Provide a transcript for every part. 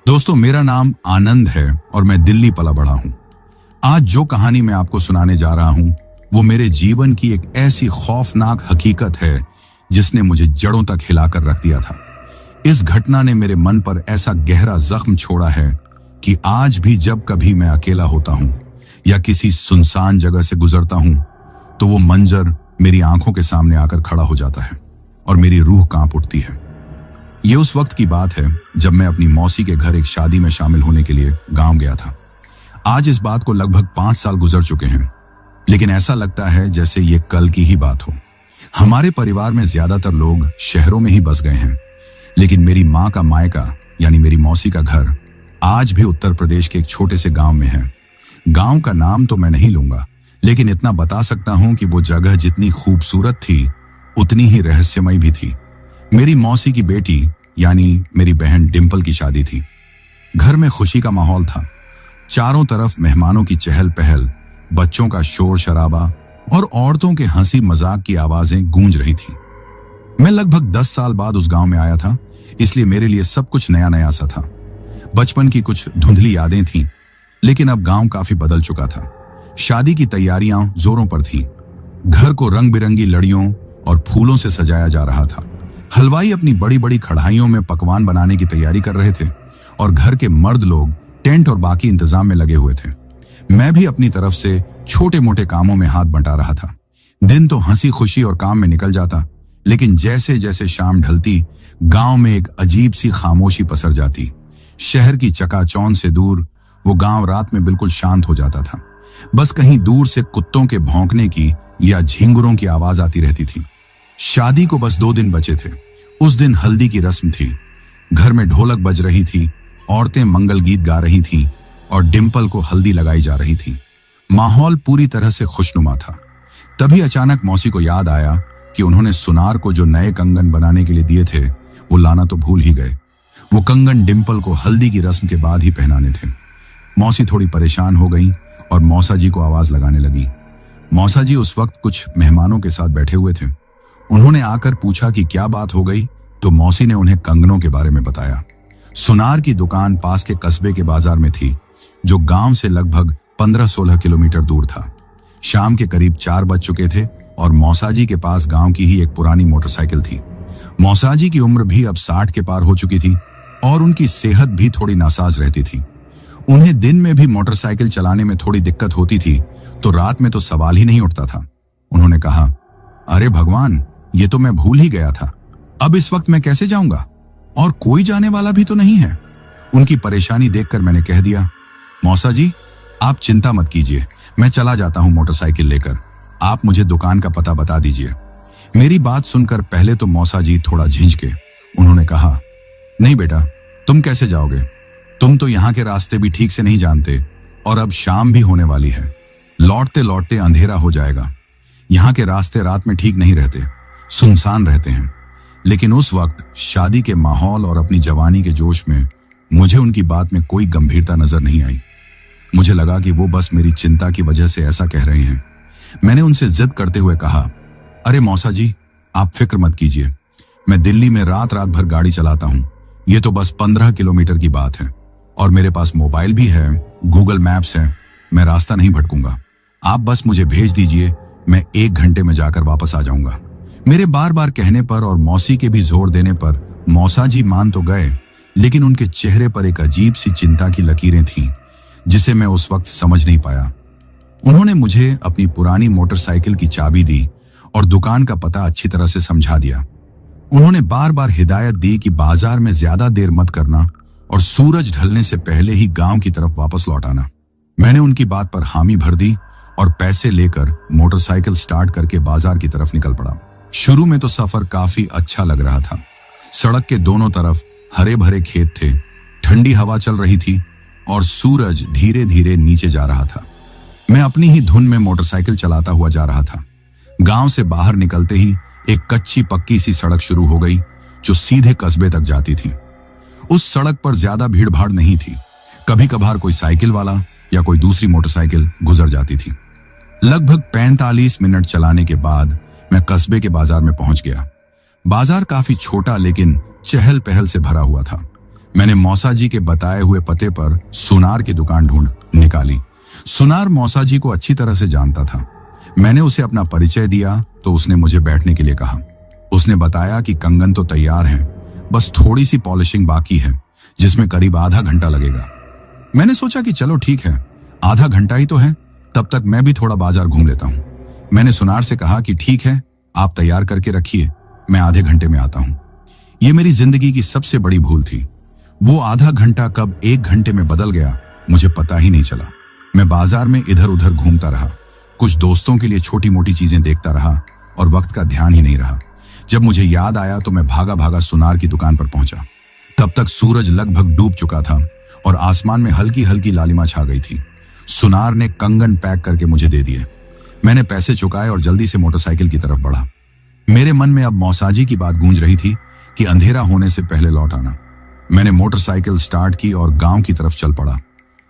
दोस्तों, मेरा नाम आनंद है और मैं दिल्ली पला बढ़ा हूं। आज जो कहानी मैं आपको सुनाने जा रहा हूं वो मेरे जीवन की एक ऐसी खौफनाक हकीकत है जिसने मुझे जड़ों तक हिलाकर रख दिया था। इस घटना ने मेरे मन पर ऐसा गहरा जख्म छोड़ा है कि आज भी जब कभी मैं अकेला होता हूं या किसी सुनसान जगह से गुजरता हूं तो वो मंजर मेरी आंखों के सामने आकर खड़ा हो जाता है और मेरी रूह कांप उठती है। ये उस वक्त की बात है जब मैं अपनी मौसी के घर एक शादी में शामिल होने के लिए गांव गया था। आज इस बात को लगभग 5 साल गुजर चुके हैं, लेकिन ऐसा लगता है जैसे ये कल की ही बात हो। हमारे परिवार में ज्यादातर लोग शहरों में ही बस गए हैं, लेकिन मेरी माँ का मायका यानी मेरी मौसी का घर आज भी उत्तर प्रदेश के एक छोटे से गांव में है। गांव का नाम तो मैं नहीं लूंगा, लेकिन इतना बता सकता हूं कि वो जगह जितनी खूबसूरत थी उतनी ही रहस्यमय भी थी। मेरी मौसी की बेटी यानी मेरी बहन डिंपल की शादी थी। घर में खुशी का माहौल था। चारों तरफ मेहमानों की चहल पहल, बच्चों का शोर शराबा और औरतों के हंसी मजाक की आवाजें गूंज रही थी। मैं लगभग 10 साल बाद उस गांव में आया था, इसलिए मेरे लिए सब कुछ नया नया सा था। बचपन की कुछ धुंधली यादें थीं, लेकिन अब गांव काफी बदल चुका था। शादी की तैयारियां जोरों पर थीं। घर को रंग बिरंगी लड़ियों और फूलों से सजाया जा रहा था। हलवाई अपनी बड़ी बड़ी कढ़ाइयों में पकवान बनाने की तैयारी कर रहे थे और घर के मर्द लोग टेंट और बाकी इंतजाम में लगे हुए थे। मैं भी अपनी तरफ से छोटे मोटे कामों में हाथ बंटा रहा था। दिन तो हंसी खुशी और काम में निकल जाता, लेकिन जैसे जैसे शाम ढलती गांव में एक अजीब सी खामोशी पसर जाती। शहर की चकाचौंध से दूर वो गांव रात में बिल्कुल शांत हो जाता था। बस कहीं दूर से कुत्तों के भौंकने की या झिंगुरों की आवाज आती रहती थी। शादी को बस 2 दिन बचे थे। उस दिन हल्दी की रस्म थी। घर में ढोलक बज रही थी, औरतें मंगल गीत गा रही थीं और डिंपल को हल्दी लगाई जा रही थी। माहौल पूरी तरह से खुशनुमा था। तभी अचानक मौसी को याद आया कि उन्होंने सुनार को जो नए कंगन बनाने के लिए दिए थे वो लाना तो भूल ही गए। वो कंगन डिंपल को हल्दी की रस्म के बाद ही पहनाने थे। मौसी थोड़ी परेशान हो गई और मौसा जी को आवाज लगाने लगी। मौसा जी उस वक्त कुछ मेहमानों के साथ बैठे हुए थे। उन्होंने आकर पूछा कि क्या बात हो गई, तो मौसी ने उन्हें कंगनों के बारे में बताया। सुनार की दुकान पास के कस्बे के बाजार में थी, जो गांव से लगभग 15-16 किलोमीटर दूर था। शाम के करीब 4 बज चुके थे और मौसाजी के पास गांव की ही एक पुरानी मोटरसाइकिल थी। मौसाजी की उम्र भी अब 60 के पार हो चुकी थी और उनकी सेहत भी थोड़ी नासाज रहती थी। उन्हें दिन में भी मोटरसाइकिल चलाने में थोड़ी दिक्कत होती थी, तो रात में तो सवाल ही नहीं उठता था। उन्होंने कहा, अरे भगवान, ये तो मैं भूल ही गया था। अब इस वक्त मैं कैसे जाऊंगा और कोई जाने वाला भी तो नहीं है। उनकी परेशानी देखकर मैंने कह दिया, मौसा जी आप चिंता मत कीजिए, मैं चला जाता हूं मोटरसाइकिल लेकर। आप मुझे दुकान का पता बता दीजिए। मेरी बात सुनकर पहले तो मौसा जी थोड़ा झिंझके। उन्होंने कहा, नहीं बेटा, तुम कैसे जाओगे? तुम तो यहाँ के रास्ते भी ठीक से नहीं जानते और अब शाम भी होने वाली है। लौटते लौटते अंधेरा हो जाएगा। यहाँ के रास्ते रात में ठीक नहीं रहते, सुनसान रहते हैं। लेकिन उस वक्त शादी के माहौल और अपनी जवानी के जोश में मुझे उनकी बात में कोई गंभीरता नजर नहीं आई। मुझे लगा कि वो बस मेरी चिंता की वजह से ऐसा कह रहे हैं। मैंने उनसे जिद करते हुए कहा, अरे मौसा जी आप फिक्र मत कीजिए, मैं दिल्ली में रात रात भर गाड़ी चलाता हूँ। ये तो बस 15 किलोमीटर की बात है और मेरे पास मोबाइल भी है, गूगल मैप्स है, मैं रास्ता नहीं भटकूंगा। आप बस मुझे भेज दीजिए, मैं 1 घंटे में जाकर वापस आ जाऊंगा। मेरे बार बार कहने पर और मौसी के भी जोर देने पर मौसा जी मान तो गए, लेकिन उनके चेहरे पर एक अजीब सी चिंता की लकीरें थीं, जिसे मैं उस वक्त समझ नहीं पाया। उन्होंने मुझे अपनी पुरानी मोटरसाइकिल की चाबी दी और दुकान का पता अच्छी तरह से समझा दिया। उन्होंने बार बार हिदायत दी कि बाजार में ज्यादा देर मत करना और सूरज ढलने से पहले ही गांव की तरफ वापस लौट आना। मैंने उनकी बात पर हामी भर दी और पैसे लेकर मोटरसाइकिल स्टार्ट करके बाजार की तरफ निकल पड़ा। शुरू में तो सफर काफी अच्छा लग रहा था। सड़क के दोनों तरफ हरे भरे खेत थे, ठंडी हवा चल रही थी और सूरज धीरे धीरे नीचे जा रहा था। मैं अपनी ही धुन में मोटरसाइकिल चलाता हुआ जा रहा था। गांव से बाहर निकलते ही एक कच्ची पक्की सी सड़क शुरू हो गई जो सीधे कस्बे तक जाती थी। उस सड़क पर ज्यादा भीड़ भाड़ नहीं थी। कभी कभार कोई साइकिल वाला या कोई दूसरी मोटरसाइकिल गुजर जाती थी। लगभग 45 मिनट चलाने के बाद मैं कस्बे के बाजार में पहुंच गया। बाजार काफी छोटा लेकिन चहल पहल से भरा हुआ था। मैंने मौसा जी के बताए हुए पते पर सुनार की दुकान ढूंढ निकाली। सुनार मौसा जी को अच्छी तरह से जानता था। मैंने उसे अपना परिचय दिया तो उसने मुझे बैठने के लिए कहा। उसने बताया कि कंगन तो तैयार हैं, बस थोड़ी सी पॉलिशिंग बाकी है, जिसमें करीब आधा घंटा लगेगा। मैंने सोचा कि चलो ठीक है, आधा घंटा ही तो है, तब तक मैं भी थोड़ा बाजार घूम लेता हूं। मैंने सुनार से कहा कि ठीक है, आप तैयार करके रखिए, मैं आधे घंटे में आता हूं। यह मेरी जिंदगी की सबसे बड़ी भूल थी। वो आधा घंटा कब 1 घंटे में बदल गया मुझे पता ही नहीं चला। मैं बाजार में इधर उधर घूमता रहा, कुछ दोस्तों के लिए छोटी मोटी चीजें देखता रहा और वक्त का ध्यान ही नहीं रहा। जब मुझे याद आया तो मैं भागा भागा सुनार की दुकान पर पहुंचा। तब तक सूरज लगभग डूब चुका था और आसमान में हल्की हल्की लालिमा छा गई थी। सुनार ने कंगन पैक करके मुझे दे दिए। मैंने पैसे चुकाए और जल्दी से मोटरसाइकिल की तरफ बढ़ा। मेरे मन में अब मौसाजी की बात गूंज रही थी कि अंधेरा होने से पहले लौट आना। मैंने मोटरसाइकिल स्टार्ट की और गांव की तरफ चल पड़ा।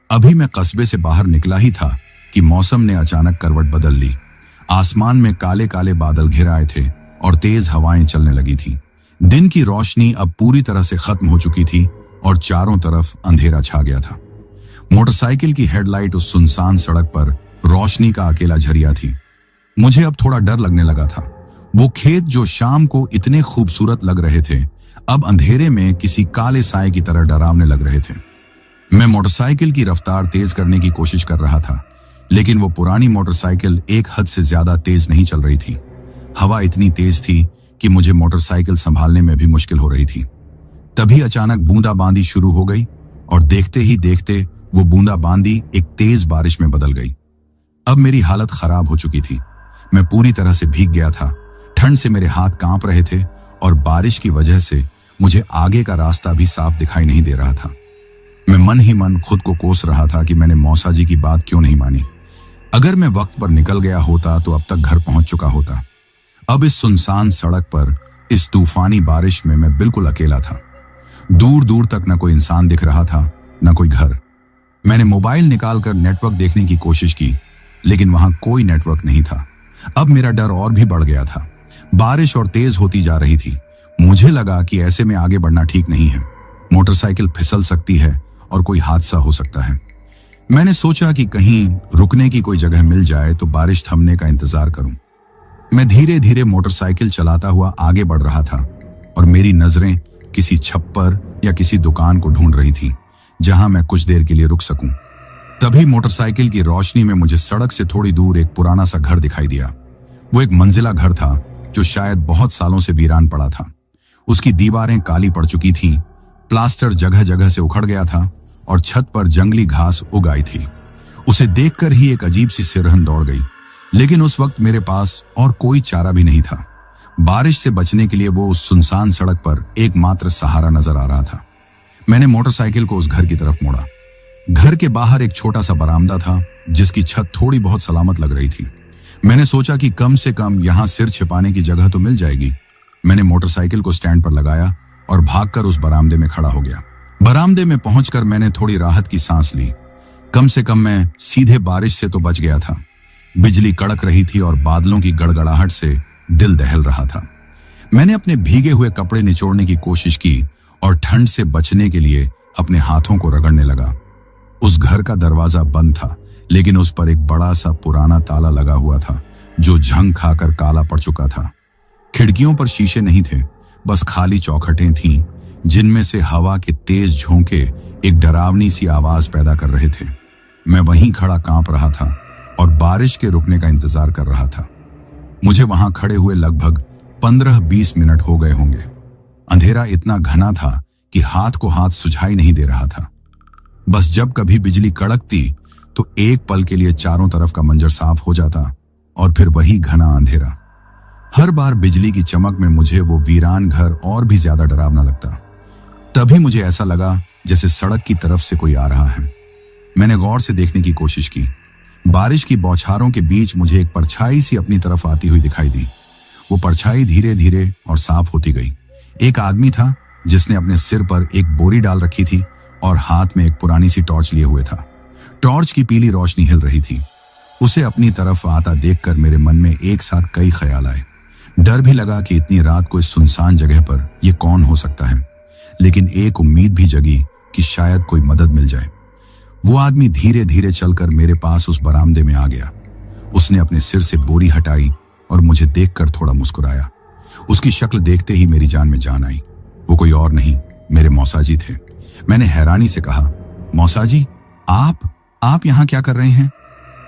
अभी मैं कस्बे से बाहर निकला ही था कि मौसम ने अचानक करवट बदल ली। आसमान में काले काले बादल घिर आए थे और तेज हवाएं चलने लगी थी। दिन की रोशनी अब पूरी तरह से खत्म हो चुकी थी और चारों तरफ अंधेरा छा गया था। मोटरसाइकिल की हेडलाइट उस सुनसान सड़क पर रोशनी का अकेला झरिया थी। मुझे अब थोड़ा डर लगने लगा था। वो खेत जो शाम को इतने खूबसूरत लग रहे थे, अब अंधेरे में किसी काले साए की तरह डरावने लग रहे थे। मैं मोटरसाइकिल की रफ्तार तेज करने की कोशिश कर रहा था, लेकिन वो पुरानी मोटरसाइकिल एक हद से ज्यादा तेज नहीं चल रही थी। हवा इतनी तेज थी कि मुझे मोटरसाइकिल संभालने में भी मुश्किल हो रही थी। तभी अचानक बूंदाबांदी शुरू हो गई और देखते ही देखते वो बूंदाबांदी एक तेज बारिश में बदल गई। अब मेरी हालत खराब हो चुकी थी। मैं पूरी तरह से भीग गया था। ठंड से मेरे हाथ कांप रहे थे और बारिश की वजह से मुझे आगे का रास्ता भी साफ दिखाई नहीं दे रहा था। मैं मन ही मन खुद को कोस रहा था कि मैंने मौसा जी की बात क्यों नहीं मानी। अगर मैं वक्त पर निकल गया होता तो अब तक घर पहुंच चुका होता। अब इस सुनसान सड़क पर इस तूफानी बारिश में मैं बिल्कुल अकेला था। दूर दूर तक न कोई इंसान दिख रहा था, न कोई घर। मैंने मोबाइल निकालकर नेटवर्क देखने की कोशिश की, लेकिन वहां कोई नेटवर्क नहीं था। अब मेरा डर और भी बढ़ गया था। बारिश और तेज होती जा रही थी। मुझे लगा कि ऐसे में आगे बढ़ना ठीक नहीं है। मोटरसाइकिल फिसल सकती है और कोई हादसा हो सकता है। मैंने सोचा कि कहीं रुकने की कोई जगह मिल जाए तो बारिश थमने का इंतजार करूं। मैं धीरे धीरे मोटरसाइकिल चलाता हुआ आगे बढ़ रहा था और मेरी नजरें किसी छप्पर या किसी दुकान को ढूंढ रही थी जहां मैं कुछ देर के लिए रुक सकूं। तभी मोटरसाइकिल की रोशनी में मुझे सड़क से थोड़ी दूर एक पुराना सा घर दिखाई दिया। वो एक मंजिला घर था जो शायद बहुत सालों से वीरान पड़ा था। उसकी दीवारें काली पड़ चुकी थीं, प्लास्टर जगह जगह से उखड़ गया था और छत पर जंगली घास उग आई थी। उसे देखकर ही एक अजीब सी सिरहन दौड़ गई, लेकिन उस वक्त मेरे पास और कोई चारा भी नहीं था। बारिश से बचने के लिए वो उस सुनसान सड़क पर एकमात्र सहारा नजर आ रहा था। मैंने मोटरसाइकिल को उस घर की तरफ मोड़ा। घर के बाहर एक छोटा सा बरामदा था जिसकी छत थोड़ी बहुत सलामत लग रही थी। मैंने सोचा कि कम से कम यहां सिर छिपाने की जगह तो मिल जाएगी। मैंने मोटरसाइकिल को स्टैंड पर लगाया और भागकर उस बरामदे में खड़ा हो गया। बरामदे में पहुंचकर मैंने थोड़ी राहत की सांस ली। कम से कम मैं सीधे बारिश से तो बच गया था। बिजली कड़क रही थी और बादलों की गड़गड़ाहट से दिल दहल रहा था। मैंने अपने भीगे हुए कपड़े निचोड़ने की कोशिश की और ठंड से बचने के लिए अपने हाथों को रगड़ने लगा। उस घर का दरवाजा बंद था, लेकिन उस पर एक बड़ा सा पुराना ताला लगा हुआ था जो झंग खाकर काला पड़ चुका था। खिड़कियों पर शीशे नहीं थे, बस खाली चौखटें थीं जिनमें से हवा के तेज झोंके एक डरावनी सी आवाज पैदा कर रहे थे। मैं वहीं खड़ा कांप रहा था और बारिश के रुकने का इंतजार कर रहा था। मुझे वहां खड़े हुए लगभग 15-20 मिनट हो गए होंगे। अंधेरा इतना घना था कि हाथ को हाथ सुझाई नहीं दे रहा था। बस जब कभी बिजली कड़कती तो एक पल के लिए चारों तरफ का मंजर साफ हो जाता और फिर वही घना अंधेरा। हर बार बिजली की चमक में मुझे वो वीरान घर और भी ज्यादा डरावना लगता। तभी मुझे ऐसा लगा जैसे सड़क की तरफ से कोई आ रहा है। मैंने गौर से देखने की कोशिश की। बारिश की बौछारों के बीच मुझे एक परछाई सी अपनी तरफ आती हुई दिखाई दी। वो परछाई धीरे धीरे और साफ होती गई। एक आदमी था जिसने अपने सिर पर एक बोरी डाल रखी थी और हाथ में एक पुरानी सी टॉर्च लिए हुए था। टॉर्च की पीली रोशनी हिल रही थी। उसे अपनी तरफ आता देखकर मेरे मन में एक साथ कई ख्याल आए। डर भी लगा कि इतनी रात को इस सुनसान जगह पर यह कौन हो सकता है, लेकिन एक उम्मीद भी जगी कि शायद कोई मदद मिल जाए। वो आदमी धीरे धीरे चलकर मेरे पास उस बरामदे में आ गया। उसने अपने सिर से बोरी हटाई और मुझे देखकर थोड़ा मुस्कुराया। उसकी शक्ल देखते ही मेरी जान में जान आई। वो कोई और नहीं, मेरे मौसाजी थे। मैंने हैरानी से कहा, मौसाजी, आप यहाँ क्या कर रहे हैं?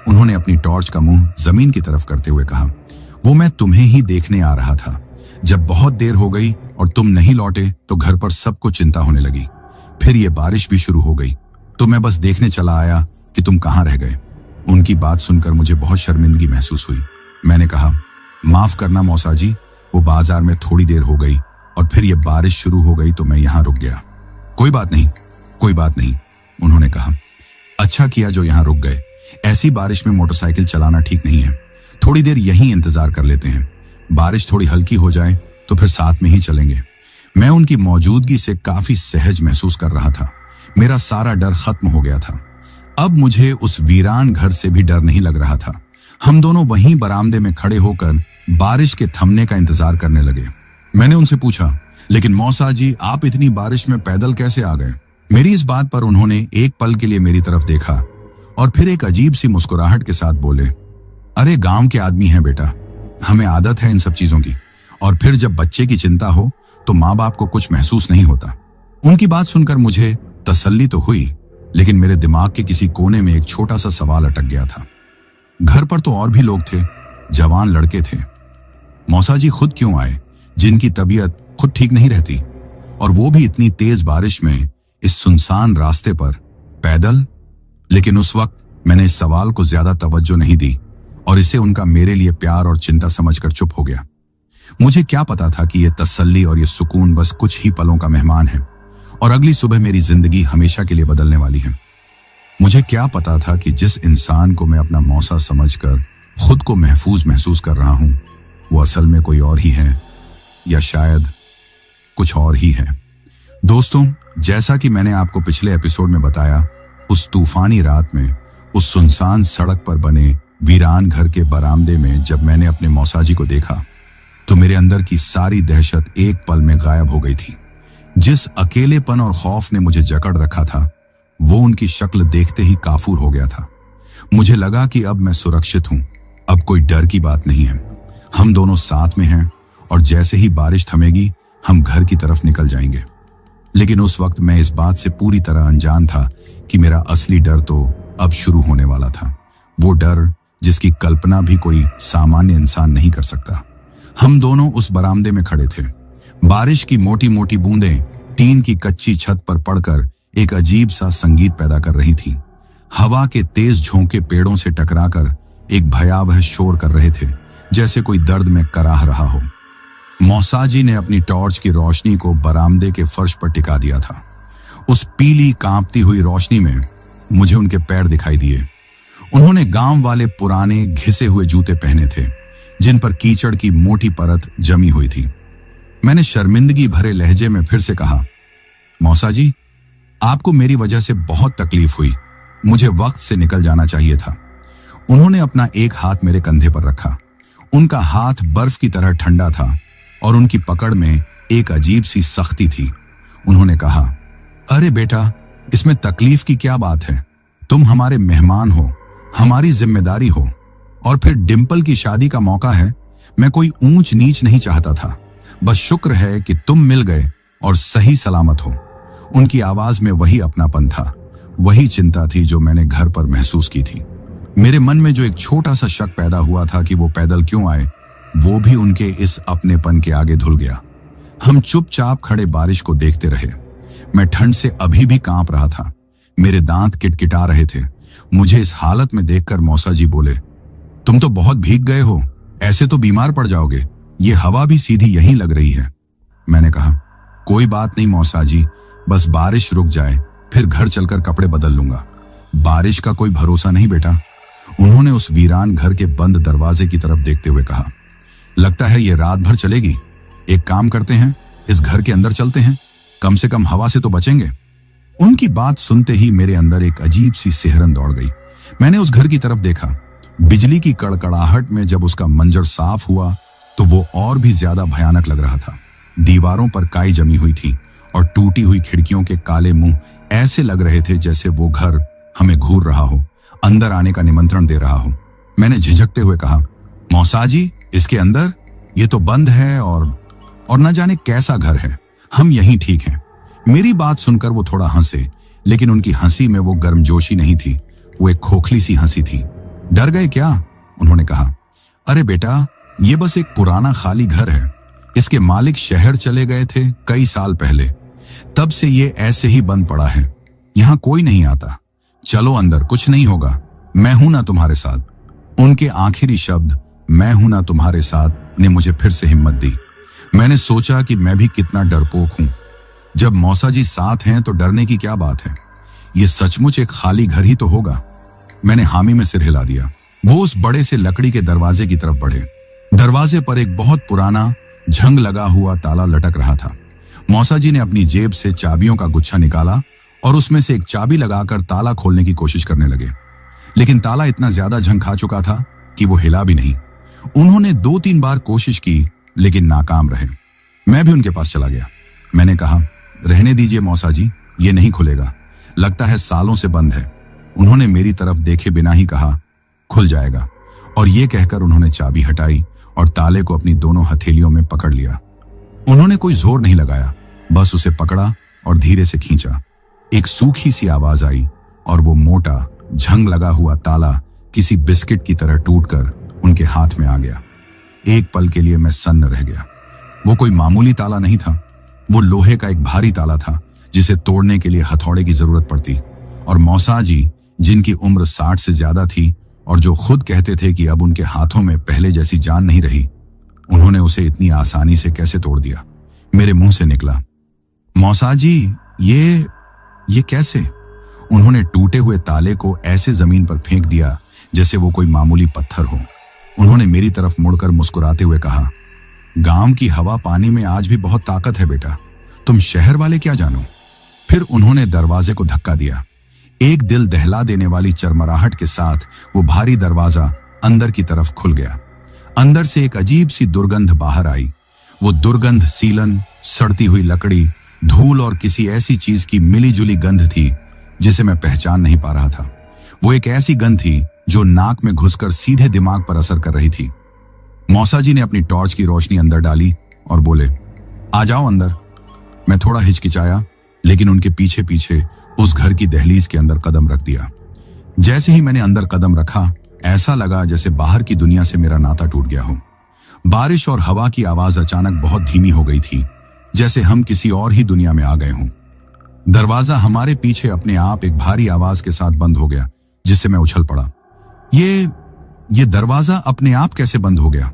उन्होंने अपनी टॉर्च का मुंह जमीन की तरफ करते हुए कहा, वो मैं तुम्हें ही देखने आ रहा था। जब बहुत देर हो गई और तुम नहीं लौटे तो घर पर सबको चिंता होने लगी। फिर ये बारिश भी शुरू हो गई तो मैं बस देखने चला आया कि तुम कहाँ रह गए। उनकी बात सुनकर मुझे बहुत शर्मिंदगी महसूस हुई। मैंने कहा, माफ करना मौसाजी, वो बाजार में थोड़ी देर हो गई और फिर ये बारिश शुरू हो गई तो मैं यहाँ रुक गया। कोई बात नहीं, उन्होंने कहा। अच्छा किया जो यहाँ रुक गए। ऐसी बारिश में मोटरसाइकिल चलाना ठीक नहीं है। थोड़ी देर यहीं इंतजार कर लेते हैं। बारिश थोड़ी हल्की हो जाए तो फिर साथ में ही चलेंगे। मैं उनकी मौजूदगी से काफी सहज महसूस कर रहा था। मेरा सारा डर खत्म हो गया था। अब मुझे उस वीरान घर से भी डर नहीं लग रहा था। हम दोनों वहीं बरामदे में खड़े होकर बारिश के थमने का इंतजार करने लगे। मैंने उनसे पूछा, लेकिन मौसाजी, आप इतनी बारिश में पैदल कैसे आ गए? मेरी इस बात पर उन्होंने एक पल के लिए मेरी तरफ देखा और फिर एक अजीब सी मुस्कुराहट के साथ बोले, अरे गांव के आदमी हैं बेटा, हमें आदत है इन सब चीजों की। और फिर जब बच्चे की चिंता हो तो माँ बाप को कुछ महसूस नहीं होता। उनकी बात सुनकर मुझे तसल्ली तो हुई, लेकिन मेरे दिमाग के किसी कोने में एक छोटा सा सवाल अटक गया था। घर पर तो और भी लोग थे, जवान लड़के थे। मौसाजी खुद क्यों आए, जिनकी तबीयत खुद ठीक नहीं रहती, और वो भी इतनी तेज बारिश में इस सुनसान रास्ते पर पैदल? लेकिन उस वक्त मैंने इस सवाल को ज्यादा तवज्जो नहीं दी और इसे उनका मेरे लिए प्यार और चिंता समझकर चुप हो गया। मुझे क्या पता था कि यह तसल्ली और यह सुकून बस कुछ ही पलों का मेहमान है और अगली सुबह मेरी जिंदगी हमेशा के लिए बदलने वाली है। मुझे क्या पता था कि जिस इंसान को मैं अपना मौसा समझकर खुद को महफूज महसूस कर रहा हूं, वो असल में कोई और ही है, या शायद कुछ और ही है। दोस्तों, जैसा कि मैंने आपको पिछले एपिसोड में बताया, उस तूफानी रात में उस सुनसान सड़क पर बने वीरान घर के बरामदे में जब मैंने अपने मौसाजी को देखा तो मेरे अंदर की सारी दहशत एक पल में गायब हो गई थी। जिस अकेलेपन और खौफ ने मुझे जकड़ रखा था, वो उनकी शक्ल देखते ही काफूर हो गया था। मुझे लगा कि अब मैं सुरक्षित हूं, अब कोई डर की बात नहीं है। हम दोनों साथ में हैं और जैसे ही बारिश थमेगी हम घर की तरफ निकल जाएंगे। लेकिन उस वक्त मैं इस बात से पूरी तरह अनजान था कि मेरा असली डर तो अब शुरू होने वाला था। वो डर जिसकी कल्पना भी कोई सामान्य इंसान नहीं कर सकता। हम दोनों उस बरामदे में खड़े थे। बारिश की मोटी मोटी बूंदें टीन की कच्ची छत पर पड़कर एक अजीब सा संगीत पैदा कर रही थीं। हवा के तेज झोंके पेड़ों से टकराकर एक भयावह शोर कर रहे थे, जैसे कोई दर्द में कराह रहा हो। मौसाजी ने अपनी टॉर्च की रोशनी को बरामदे के फर्श पर टिका दिया था। उस पीली कांपती हुई रोशनी में मुझे उनके पैर दिखाई दिए। उन्होंने गांव वाले पुराने घिसे हुए जूते पहने थे, जिन पर कीचड़ की मोटी परत जमी हुई थी। मैंने शर्मिंदगी भरे लहजे में फिर से कहा, मौसाजी, आपको मेरी वजह से बहुत तकलीफ हुई। मुझे वक्त से निकल जाना चाहिए था। उन्होंने अपना एक हाथ मेरे कंधे पर रखा। उनका हाथ बर्फ की तरह ठंडा था और उनकी पकड़ में एक अजीब सी सख्ती थी। उन्होंने कहा, अरे बेटा, इसमें तकलीफ की क्या बात है? तुम हमारे मेहमान हो, हमारी जिम्मेदारी हो, और फिर डिंपल की शादी का मौका है। मैं कोई ऊंच नीच नहीं चाहता था, बस शुक्र है कि तुम मिल गए और सही सलामत हो। उनकी आवाज में वही अपनापन था, वही चिंता थी जो मैंने घर पर महसूस की थी। मेरे मन में जो एक छोटा सा शक पैदा हुआ था कि वो पैदल क्यों आए, वो भी उनके इस अपनेपन के आगे धुल गया। हम चुपचाप खड़े बारिश को देखते रहे। मैं ठंड से अभी भी कांप रहा था, मेरे दांत किटकिटा रहे थे। मुझे इस हालत में देखकर मौसाजी बोले, तुम तो बहुत भीग गए हो, ऐसे तो बीमार पड़ जाओगे, ये हवा भी सीधी यहीं लग रही है। मैंने कहा, कोई बात नहीं मौसाजी, बस बारिश रुक जाए फिर घर चलकर कपड़े बदल लूंगा। बारिश का कोई भरोसा नहीं बेटा। उन्होंने उस वीरान घर के बंद दरवाजे की तरफ देखते हुए कहा, लगता है ये रात भर चलेगी। एक काम करते हैं, इस घर के अंदर चलते हैं, कम से कम हवा से तो बचेंगे। उनकी बात सुनते ही मेरे अंदर एक अजीब सी सिहरन दौड़ गई। मैंने उस घर की तरफ देखा। बिजली की कड़कड़ाहट में जब उसका मंजर साफ हुआ तो वो और भी ज्यादा भयानक लग रहा था। दीवारों पर काई जमी हुई थी और टूटी हुई खिड़कियों के काले मुंह ऐसे लग रहे थे जैसे वो घर हमें घूर रहा हो, अंदर आने का निमंत्रण दे रहा हो। मैंने झिझकते हुए कहा, मौसा जी, इसके अंदर? ये तो बंद है और न जाने कैसा घर है, हम यहीं ठीक हैं। मेरी बात सुनकर वो थोड़ा हंसे, लेकिन उनकी हंसी में वो गर्मजोशी नहीं थी, वो एक खोखली सी हंसी थी। डर गए क्या? उन्होंने कहा। अरे बेटा, ये बस एक पुराना खाली घर है। इसके मालिक शहर चले गए थे कई साल पहले, तब से ये ऐसे ही बंद पड़ा है। यहां कोई नहीं आता। चलो अंदर, कुछ नहीं होगा, मैं हूं ना तुम्हारे साथ। उनके आखिरी शब्द मैं हूं ना तुम्हारे साथ ने मुझे फिर से हिम्मत दी। मैंने सोचा कि मैं भी कितना डरपोक हूं। जब मौसा जी साथ हैं तो डरने की क्या बात है, ये सचमुच एक खाली घर ही तो होगा। मैंने हामी में सिर हिला दिया। वो उस बड़े से लकड़ी के दरवाजे की तरफ बढ़े। दरवाजे पर एक बहुत पुराना झंग लगा हुआ ताला लटक रहा था। मौसा जी ने अपनी जेब से चाबियों का गुच्छा निकाला और उसमें से एक चाबी लगाकर ताला खोलने की कोशिश करने लगे, लेकिन ताला इतना ज्यादा झंग खा चुका था कि वो हिला भी नहीं। उन्होंने 2-3 बार कोशिश की, लेकिन नाकाम रहे। मैं भी उनके पास चला गया। मैंने कहा, रहने दीजिए मौसा जी, ये नहीं खुलेगा, लगता है सालों से बंद है। उन्होंने मेरी तरफ देखे बिना ही कहा, खुल जाएगा। और ये कहकर उन्होंने चाबी हटाई और ताले को अपनी दोनों हथेलियों में पकड़ लिया। उन्होंने कोई जोर नहीं लगाया, बस उसे पकड़ा और धीरे से खींचा। एक सूखी सी आवाज आई और वो मोटा झंग लगा हुआ ताला किसी बिस्किट की तरह टूटकर उनके हाथ में आ गया। एक पल के लिए मैं सन्न रह गया। वो कोई मामूली ताला नहीं था, वो लोहे का एक भारी ताला था जिसे तोड़ने के लिए हथौड़े की जरूरत पड़ती। और मौसा जी, जिनकी उम्र 60 से ज्यादा थी और जो खुद कहते थे कि अब उनके हाथों में पहले जैसी जान नहीं रही, उन्होंने उसे इतनी आसानी से कैसे तोड़ दिया? मेरे मुंह से निकला, मौसा जी, ये कैसे? उन्होंने टूटे हुए ताले को ऐसे जमीन पर फेंक दिया जैसे वो कोई मामूली पत्थर हो। उन्होंने मेरी तरफ मुड़कर मुस्कुराते हुए कहा, गांव की हवा पानी में आज भी बहुत ताकत है बेटा, तुम शहर वाले क्या जानो। फिर उन्होंने दरवाजे को धक्का दिया। एक दिल दहला देने वाली चरमराहट के साथ वो भारी दरवाजा अंदर की तरफ खुल गया। अंदर से एक अजीब सी दुर्गंध बाहर आई। वो दुर्गंध सीलन, सड़ती हुई लकड़ी, धूल और किसी ऐसी चीज की मिली जुली गंध थी जिसे मैं पहचान नहीं पा रहा था। वो एक ऐसी गंध थी जो नाक में घुसकर सीधे दिमाग पर असर कर रही थी। मौसा जी ने अपनी टॉर्च की रोशनी अंदर डाली और बोले, आ जाओ अंदर। मैं थोड़ा हिचकिचाया, लेकिन उनके पीछे पीछे उस घर की दहलीज के अंदर कदम रख दिया। जैसे ही मैंने अंदर कदम रखा, ऐसा लगा जैसे बाहर की दुनिया से मेरा नाता टूट गया हो। बारिश और हवा की आवाज अचानक बहुत धीमी हो गई थी, जैसे हम किसी और ही दुनिया में आ गए हों। दरवाजा हमारे पीछे अपने आप एक भारी आवाज के साथ बंद हो गया, जिससे मैं उछल पड़ा। ये दरवाजा अपने आप कैसे बंद हो गया?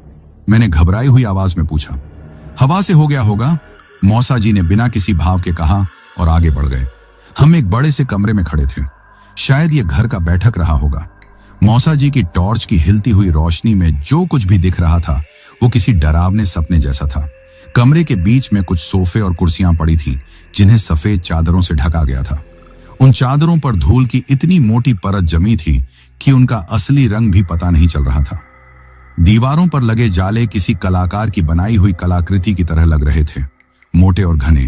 मैंने घबराई हुई आवाज में पूछा। हवा से हो गया होगा, मौसा जी ने बिना किसी भाव के कहा और आगे बढ़ गए। हम एक बड़े से कमरे में खड़े थे। शायद ये घर का बैठक रहा होगा। मौसा जी की टॉर्च की हिलती हुई रोशनी में जो कुछ भी दिख रहा था वो किसी डरावने सपने जैसा था। कमरे के बीच में कुछ सोफे और कुर्सियां पड़ी थीं, जिन्हें सफेद चादरों से ढका गया था। उन चादरों पर धूल की इतनी मोटी परत जमी थी कि उनका असली रंग भी पता नहीं चल रहा था। दीवारों पर लगे जाले किसी कलाकार की बनाई हुई कलाकृति की तरह लग रहे थे, मोटे और घने।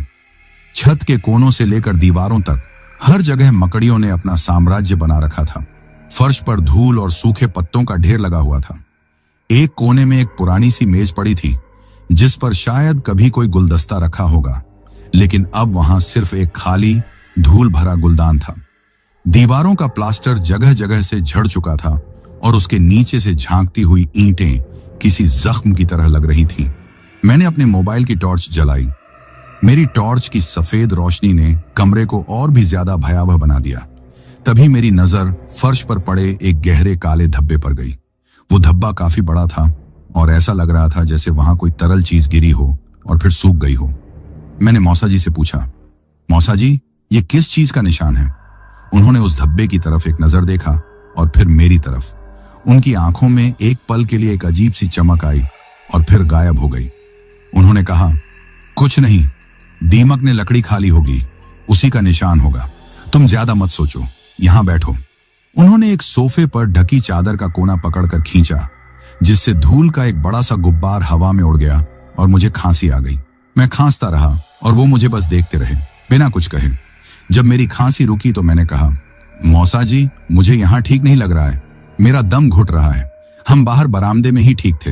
छत के कोनों से लेकर दीवारों तक हर जगह मकड़ियों ने अपना साम्राज्य बना रखा था। फर्श पर धूल और सूखे पत्तों का ढेर लगा हुआ था। एक कोने में एक पुरानी सी मेज पड़ी थी, जिस पर शायद कभी कोई गुलदस्ता रखा होगा, लेकिन अब वहां सिर्फ एक खाली धूल भरा गुलदान था। दीवारों का प्लास्टर जगह जगह से झड़ चुका था और उसके नीचे से झांकती हुई ईंटें किसी जख्म की तरह लग रही थीं। मैंने अपने मोबाइल की टॉर्च जलाई। मेरी टॉर्च की सफेद रोशनी ने कमरे को और भी ज्यादा भयावह बना दिया। तभी मेरी नजर फर्श पर पड़े एक गहरे काले धब्बे पर गई। वो धब्बा काफी बड़ा था और ऐसा लग रहा था जैसे वहां कोई तरल चीज गिरी हो और फिर सूख गई हो। मैंने मौसा जी से पूछा, मौसा जी, ये किस चीज का निशान है? उन्होंने उस धब्बे की तरफ एक नजर देखा और फिर मेरी तरफ। उनकी आंखों में एक पल के लिए एक अजीब सी चमक आई और फिर गायब हो गई। उन्होंने कहा, कुछ नहीं, दीमक ने लकड़ी खा ली होगी, उसी का निशान होगा। तुम ज्यादा मत सोचो, यहां बैठो। उन्होंने एक सोफे पर ढकी चादर का कोना पकड़कर खींचा, जिससे धूल का एक बड़ा सा गुब्बार हवा में उड़ गया और मुझे खांसी आ गई। मैं खांसता रहा और वो मुझे बस देखते रहे बिना कुछ कहे। जब मेरी खांसी रुकी तो मैंने कहा, मौसा जी, मुझे यहां ठीक नहीं लग रहा है, मेरा दम घुट रहा है। हम बाहर बरामदे में ही ठीक थे,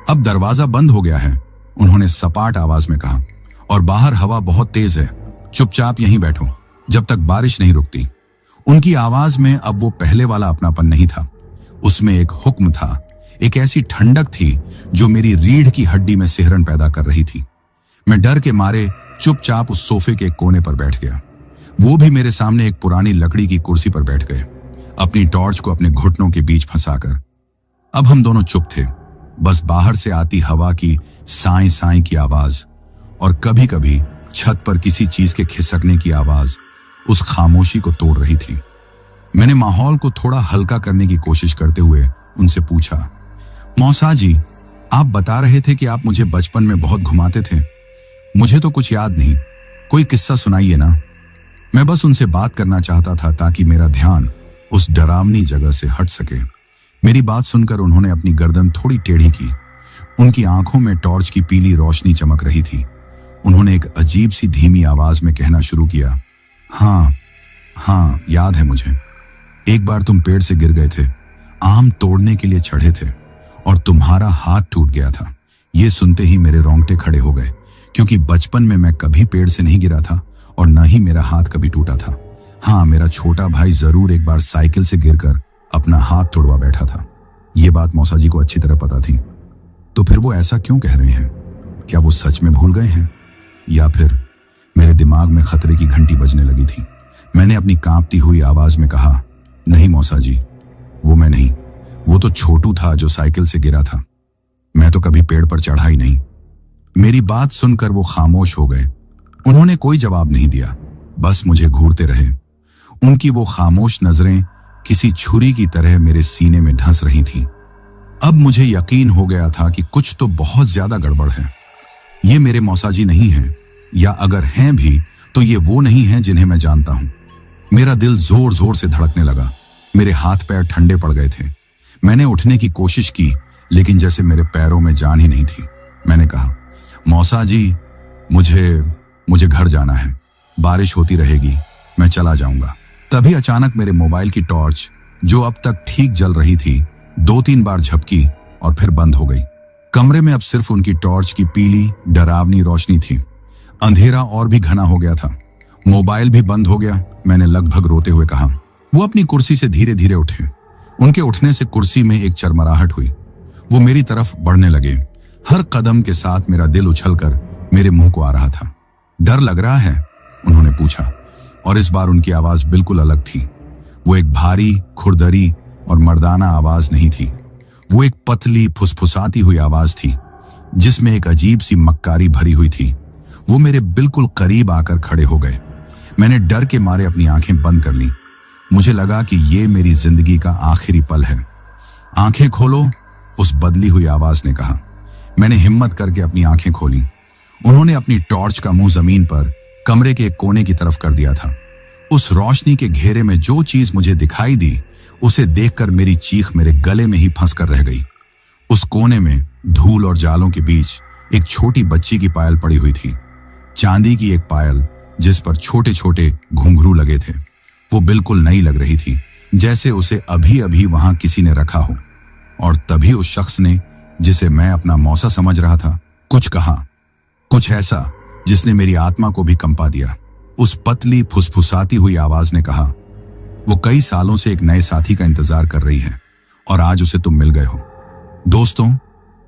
अब दरवाजा बंद हो गया है, उन्होंने सपाट आवाज में कहा, और बाहर हवा बहुत तेज है, चुपचाप यहीं बैठो जब तक बारिश नहीं रुकती। उनकी आवाज में अब वो पहले वाला अपनापन नहीं था, उसमें एक हुक्म था, एक ऐसी ठंडक थी जो मेरी रीढ़ की हड्डी में सिहरन पैदा कर रही थी। मैं डर के मारे चुपचाप उस सोफे के एक कोने पर बैठ गया। वो भी मेरे सामने एक पुरानी लकड़ी की कुर्सी पर बैठ गए, अपनी टॉर्च को अपने घुटनों के बीच फंसाकर। अब हम दोनों चुप थे, बस बाहर से आती हवा की साई साई की आवाज और कभी कभी छत पर किसी चीज के खिसकने की आवाज उस खामोशी को तोड़ रही थी। मैंने माहौल को थोड़ा हल्का करने की कोशिश करते हुए उनसे पूछा, मौसा जी, आप बता रहे थे कि आप मुझे बचपन में बहुत घुमाते थे। मुझे तो कुछ याद नहीं, कोई किस्सा सुनाइए ना। मैं बस उनसे बात करना चाहता था ताकि मेरा ध्यान उस डरावनी जगह से हट सके। मेरी बात सुनकर उन्होंने अपनी गर्दन थोड़ी टेढ़ी की। उनकी आंखों में टॉर्च की पीली रोशनी चमक रही थी। उन्होंने एक अजीब सी धीमी आवाज में कहना शुरू किया, हाँ, याद है मुझे। एक बार तुम पेड़ से गिर गए थे, आम तोड़ने के लिए चढ़े थे और तुम्हारा हाथ टूट गया था। ये सुनते ही मेरे रोंगटे खड़े हो गए, क्योंकि बचपन में मैं कभी पेड़ से नहीं गिरा था और न ही मेरा हाथ कभी टूटा था। हाँ, मेरा छोटा भाई जरूर एक बार साइकिल से गिरकर अपना हाथ तोड़वा बैठा था। ये बात मौसा जी को अच्छी तरह पता थी। तो फिर वो ऐसा क्यों कह रहे हैं? क्या वो सच में भूल गए हैं, या फिर? मेरे दिमाग में खतरे की घंटी बजने लगी थी। मैंने अपनी कांपती हुई आवाज में कहा, नहीं मौसा जी, वो मैं नहीं। वो तो छोटू था जो साइकिल से गिरा था। मैं तो कभी पेड़ पर चढ़ा ही नहीं। मेरी बात सुनकर वो खामोश हो गए। उन्होंने कोई जवाब नहीं दिया, बस मुझे घूरते रहे। उनकी वो खामोश नजरें किसी छुरी की तरह मेरे सीने में ढंस रही थीं। अब मुझे यकीन हो गया था कि कुछ तो बहुत ज्यादा गड़बड़ है। ये मेरे मौसा जी नहीं हैं, या अगर हैं भी तो ये वो नहीं हैं जिन्हें मैं जानता हूं। मेरा दिल जोर जोर से धड़कने लगा, मेरे हाथ पैर ठंडे पड़ गए थे। मैंने उठने की कोशिश की, लेकिन जैसे मेरे पैरों में जान ही नहीं थी। मैंने कहा, मौसा जी, मुझे घर जाना है, बारिश होती रहेगी, मैं चला जाऊंगा। तभी अचानक मेरे मोबाइल की टॉर्च, जो अब तक ठीक जल रही थी, 2-3 बार झपकी और फिर बंद हो गई। कमरे में अब सिर्फ उनकी टॉर्च की पीली डरावनी रोशनी थी। अंधेरा और भी घना हो गया था। मोबाइल भी बंद हो गया। मैंने लगभग रोते हुए कहा। वो अपनी कुर्सी से धीरे धीरे उठे। उनके उठने से कुर्सी में एक चरमराहट हुई। वो मेरी तरफ बढ़ने लगे। हर कदम के साथ मेरा दिल उछलकर मेरे मुंह को आ रहा था। डर लग रहा है? उन्होंने पूछा, और इस बार उनकी आवाज बिल्कुल अलग थी। वो एक भारी, खुरदरी और मर्दाना आवाज नहीं थी। वो एक पतली, फुसफुसाती हुई आवाज थी, जिसमें एक अजीब सी मक्कारी भरी हुई थी। वो मेरे बिल्कुल करीब आकर खड़े हो गए। मैंने डर के मारे अपनी आंखें बंद कर लीं। मुझे लगा कि ये मेरी जिंदगी का आखिरी पल है। आंखें खोलो, उस बदली हुई आवाज ने कहा। मैंने हिम्मत करके अपनी आंखें खोली। उन्होंने अपनी टॉर्च का मुंह जमीन पर कमरे के एक कोने की तरफ कर दिया था। उस रोशनी के घेरे में जो चीज मुझे दिखाई दी, उसे देखकर मेरी चीख मेरे गले में ही फंस कर रह गई। उस कोने में धूल और जालों के बीच एक छोटी बच्ची की पायल पड़ी हुई थी। चांदी की एक पायल जिस पर छोटे छोटे घुंघरू लगे थे। वो बिल्कुल नई लग रही थी, जैसे उसे अभी अभी वहां किसी ने रखा हो। और तभी उस शख्स ने, जिसे मैं अपना मौसा समझ रहा था, कुछ कहा, कुछ ऐसा जिसने मेरी आत्मा को भी कंपा दिया। उस पतली फुसफुसाती हुई आवाज ने कहा, वो कई सालों से एक नए साथी का इंतजार कर रही है और आज उसे तुम मिल गए हो। दोस्तों,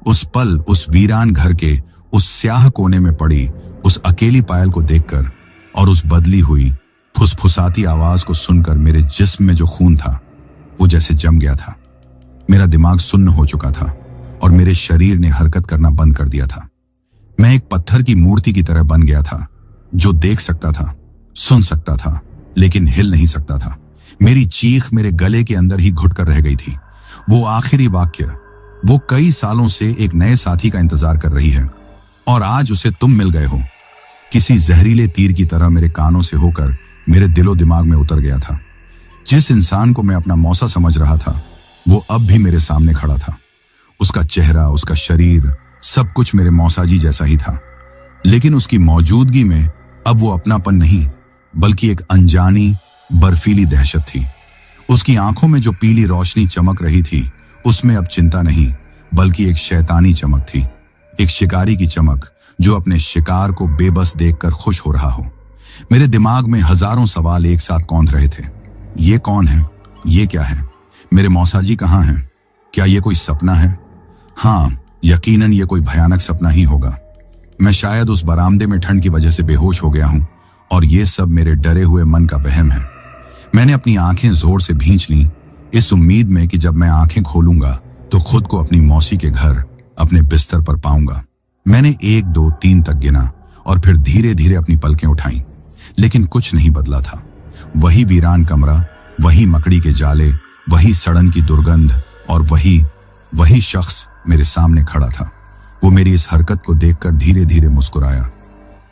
उस पल, उस वीरान घर के उस स्याह कोने में पड़ी उस अकेली पायल को देखकर और उस बदली हुई फुसफुसाती आवाज को सुनकर मेरे जिस्म में जो खून था वो जैसे जम गया था। मेरा दिमाग सुन्न हो चुका था और मेरे शरीर ने हरकत करना बंद कर दिया था। मैं एक पत्थर की मूर्ति की तरह बन गया था, जो देख सकता था, सुन सकता था, लेकिन हिल नहीं सकता था। मेरी चीख मेरे गले के अंदर ही घुट कर रह गई थी। वो आखिरी वाक्य, वो कई सालों से एक नए साथी का इंतजार कर रही है और आज उसे तुम मिल गए हो, किसी जहरीले तीर की तरह मेरे कानों से होकर मेरे दिलो दिमाग में उतर गया था। जिस इंसान को मैं अपना मौसा समझ रहा था, वो अब भी मेरे सामने खड़ा था। उसका चेहरा, उसका शरीर, सब कुछ मेरे मौसा जी जैसा ही था, लेकिन उसकी मौजूदगी में अब वो अपनापन नहीं, बल्कि एक अनजानी बर्फीली दहशत थी। उसकी आंखों में जो पीली रोशनी चमक रही थी, उसमें अब चिंता नहीं, बल्कि एक शैतानी चमक थी, एक शिकारी की चमक जो अपने शिकार को बेबस देखकर खुश हो रहा हो। मेरे दिमाग में हजारों सवाल एक साथ कौंध रहे थे। ये कौन है? ये क्या है? मेरे मौसाजी कहाँ हैं? क्या ये कोई सपना है? हाँ, यकीनन ये कोई भयानक सपना ही होगा। मैं शायद उस बरामदे में ठंड की वजह से बेहोश हो गया हूं और ये सब मेरे डरे हुए मन का वहम है। मैंने अपनी आंखें जोर से भींच लीं, इस उम्मीद में कि जब मैं आंखें खोलूंगा तो खुद को अपनी मौसी के घर अपने बिस्तर पर पाऊंगा। मैंने 1 2 3 तक गिना और फिर धीरे धीरे अपनी पलकें उठाईं, लेकिन कुछ नहीं बदला था। वही वीरान कमरा, वही मकड़ी के जाले, वही सड़न की दुर्गंध और वही शख्स मेरे सामने खड़ा था। वो मेरी इस हरकत को देखकर धीरे धीरे मुस्कुराया।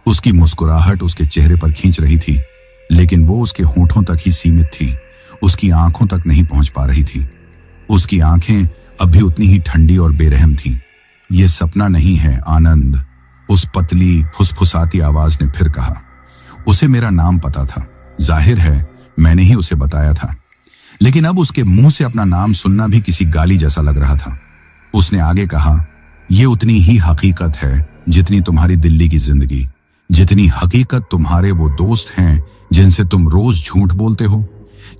उसकी मुस्कुराहट उसके चेहरे पर खींच रही थी, लेकिन वो उसके होठों तक ही सीमित थी, उसकी आंखों तक नहीं पहुंच पा रही थी। उसकी आंखें अब भी उतनी ही ठंडी और बेरहम थीं। ये सपना नहीं है आनंद, उस पतली फुसफुसाती आवाज ने फिर कहा। उसे मेरा नाम पता था, जाहिर है मैंने ही उसे बताया था, लेकिन अब उसके मुंह से अपना नाम सुनना भी किसी गाली जैसा लग रहा था। उसने आगे कहा, ये उतनी ही हकीकत है जितनी तुम्हारी दिल्ली की जिंदगी, जितनी हकीकत तुम्हारे वो दोस्त हैं जिनसे तुम रोज झूठ बोलते हो,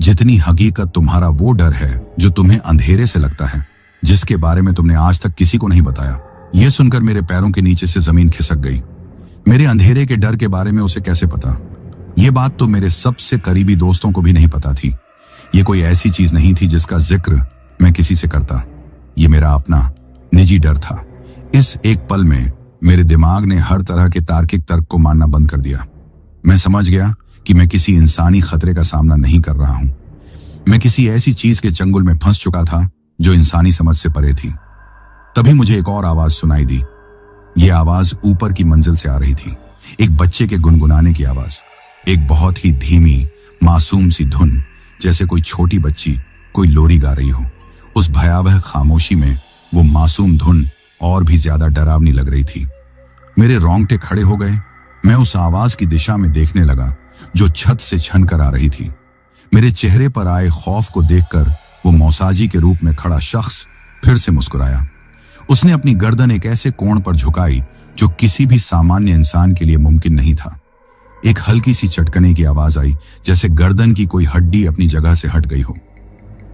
जितनी हकीकत तुम्हारा वो डर है जो तुम्हें अंधेरे से लगता है, जिसके बारे में तुमने आज तक किसी को नहीं बताया। यह सुनकर मेरे पैरों के नीचे से जमीन खिसक गई। मेरे अंधेरे के डर के बारे में उसे कैसे पता? यह बात तो मेरे सबसे करीबी दोस्तों को भी नहीं पता थी। यह कोई ऐसी चीज नहीं थी जिसका जिक्र मैं किसी से करता। यह मेरा अपना निजी डर था। इस एक पल में मेरे दिमाग ने हर तरह के तार्किक तर्क को मानना बंद कर दिया। मैं समझ गया कि मैं किसी इंसानी खतरे का सामना नहीं कर रहा हूं। मैं किसी ऐसी चीज के चंगुल में फंस चुका था जो इंसानी समझ से परे थी। तभी मुझे एक और आवाज सुनाई दी। यह आवाज ऊपर की मंजिल से आ रही थी, एक बच्चे के गुनगुनाने की आवाज, एक बहुत ही धीमी मासूम सी धुन, जैसे कोई छोटी बच्ची कोई लोरी गा रही हो। उस भयावह खामोशी में वो मासूम धुन और भी ज्यादा डरावनी लग रही थी। मेरे रोंगटे खड़े हो गए। मैं उस आवाज की दिशा में देखने लगा जो छत से छन कर आ रही थी। मेरे चेहरे पर आए खौफ को देखकर वो मौसाजी के रूप में खड़ा शख्स फिर से मुस्कुराया। उसने अपनी गर्दन एक ऐसे कोण पर झुकाई जो किसी भी सामान्य इंसान के लिए मुमकिन नहीं था। एक हल्की सी चटकने की आवाज आई, जैसे गर्दन की कोई हड्डी अपनी जगह से हट गई हो।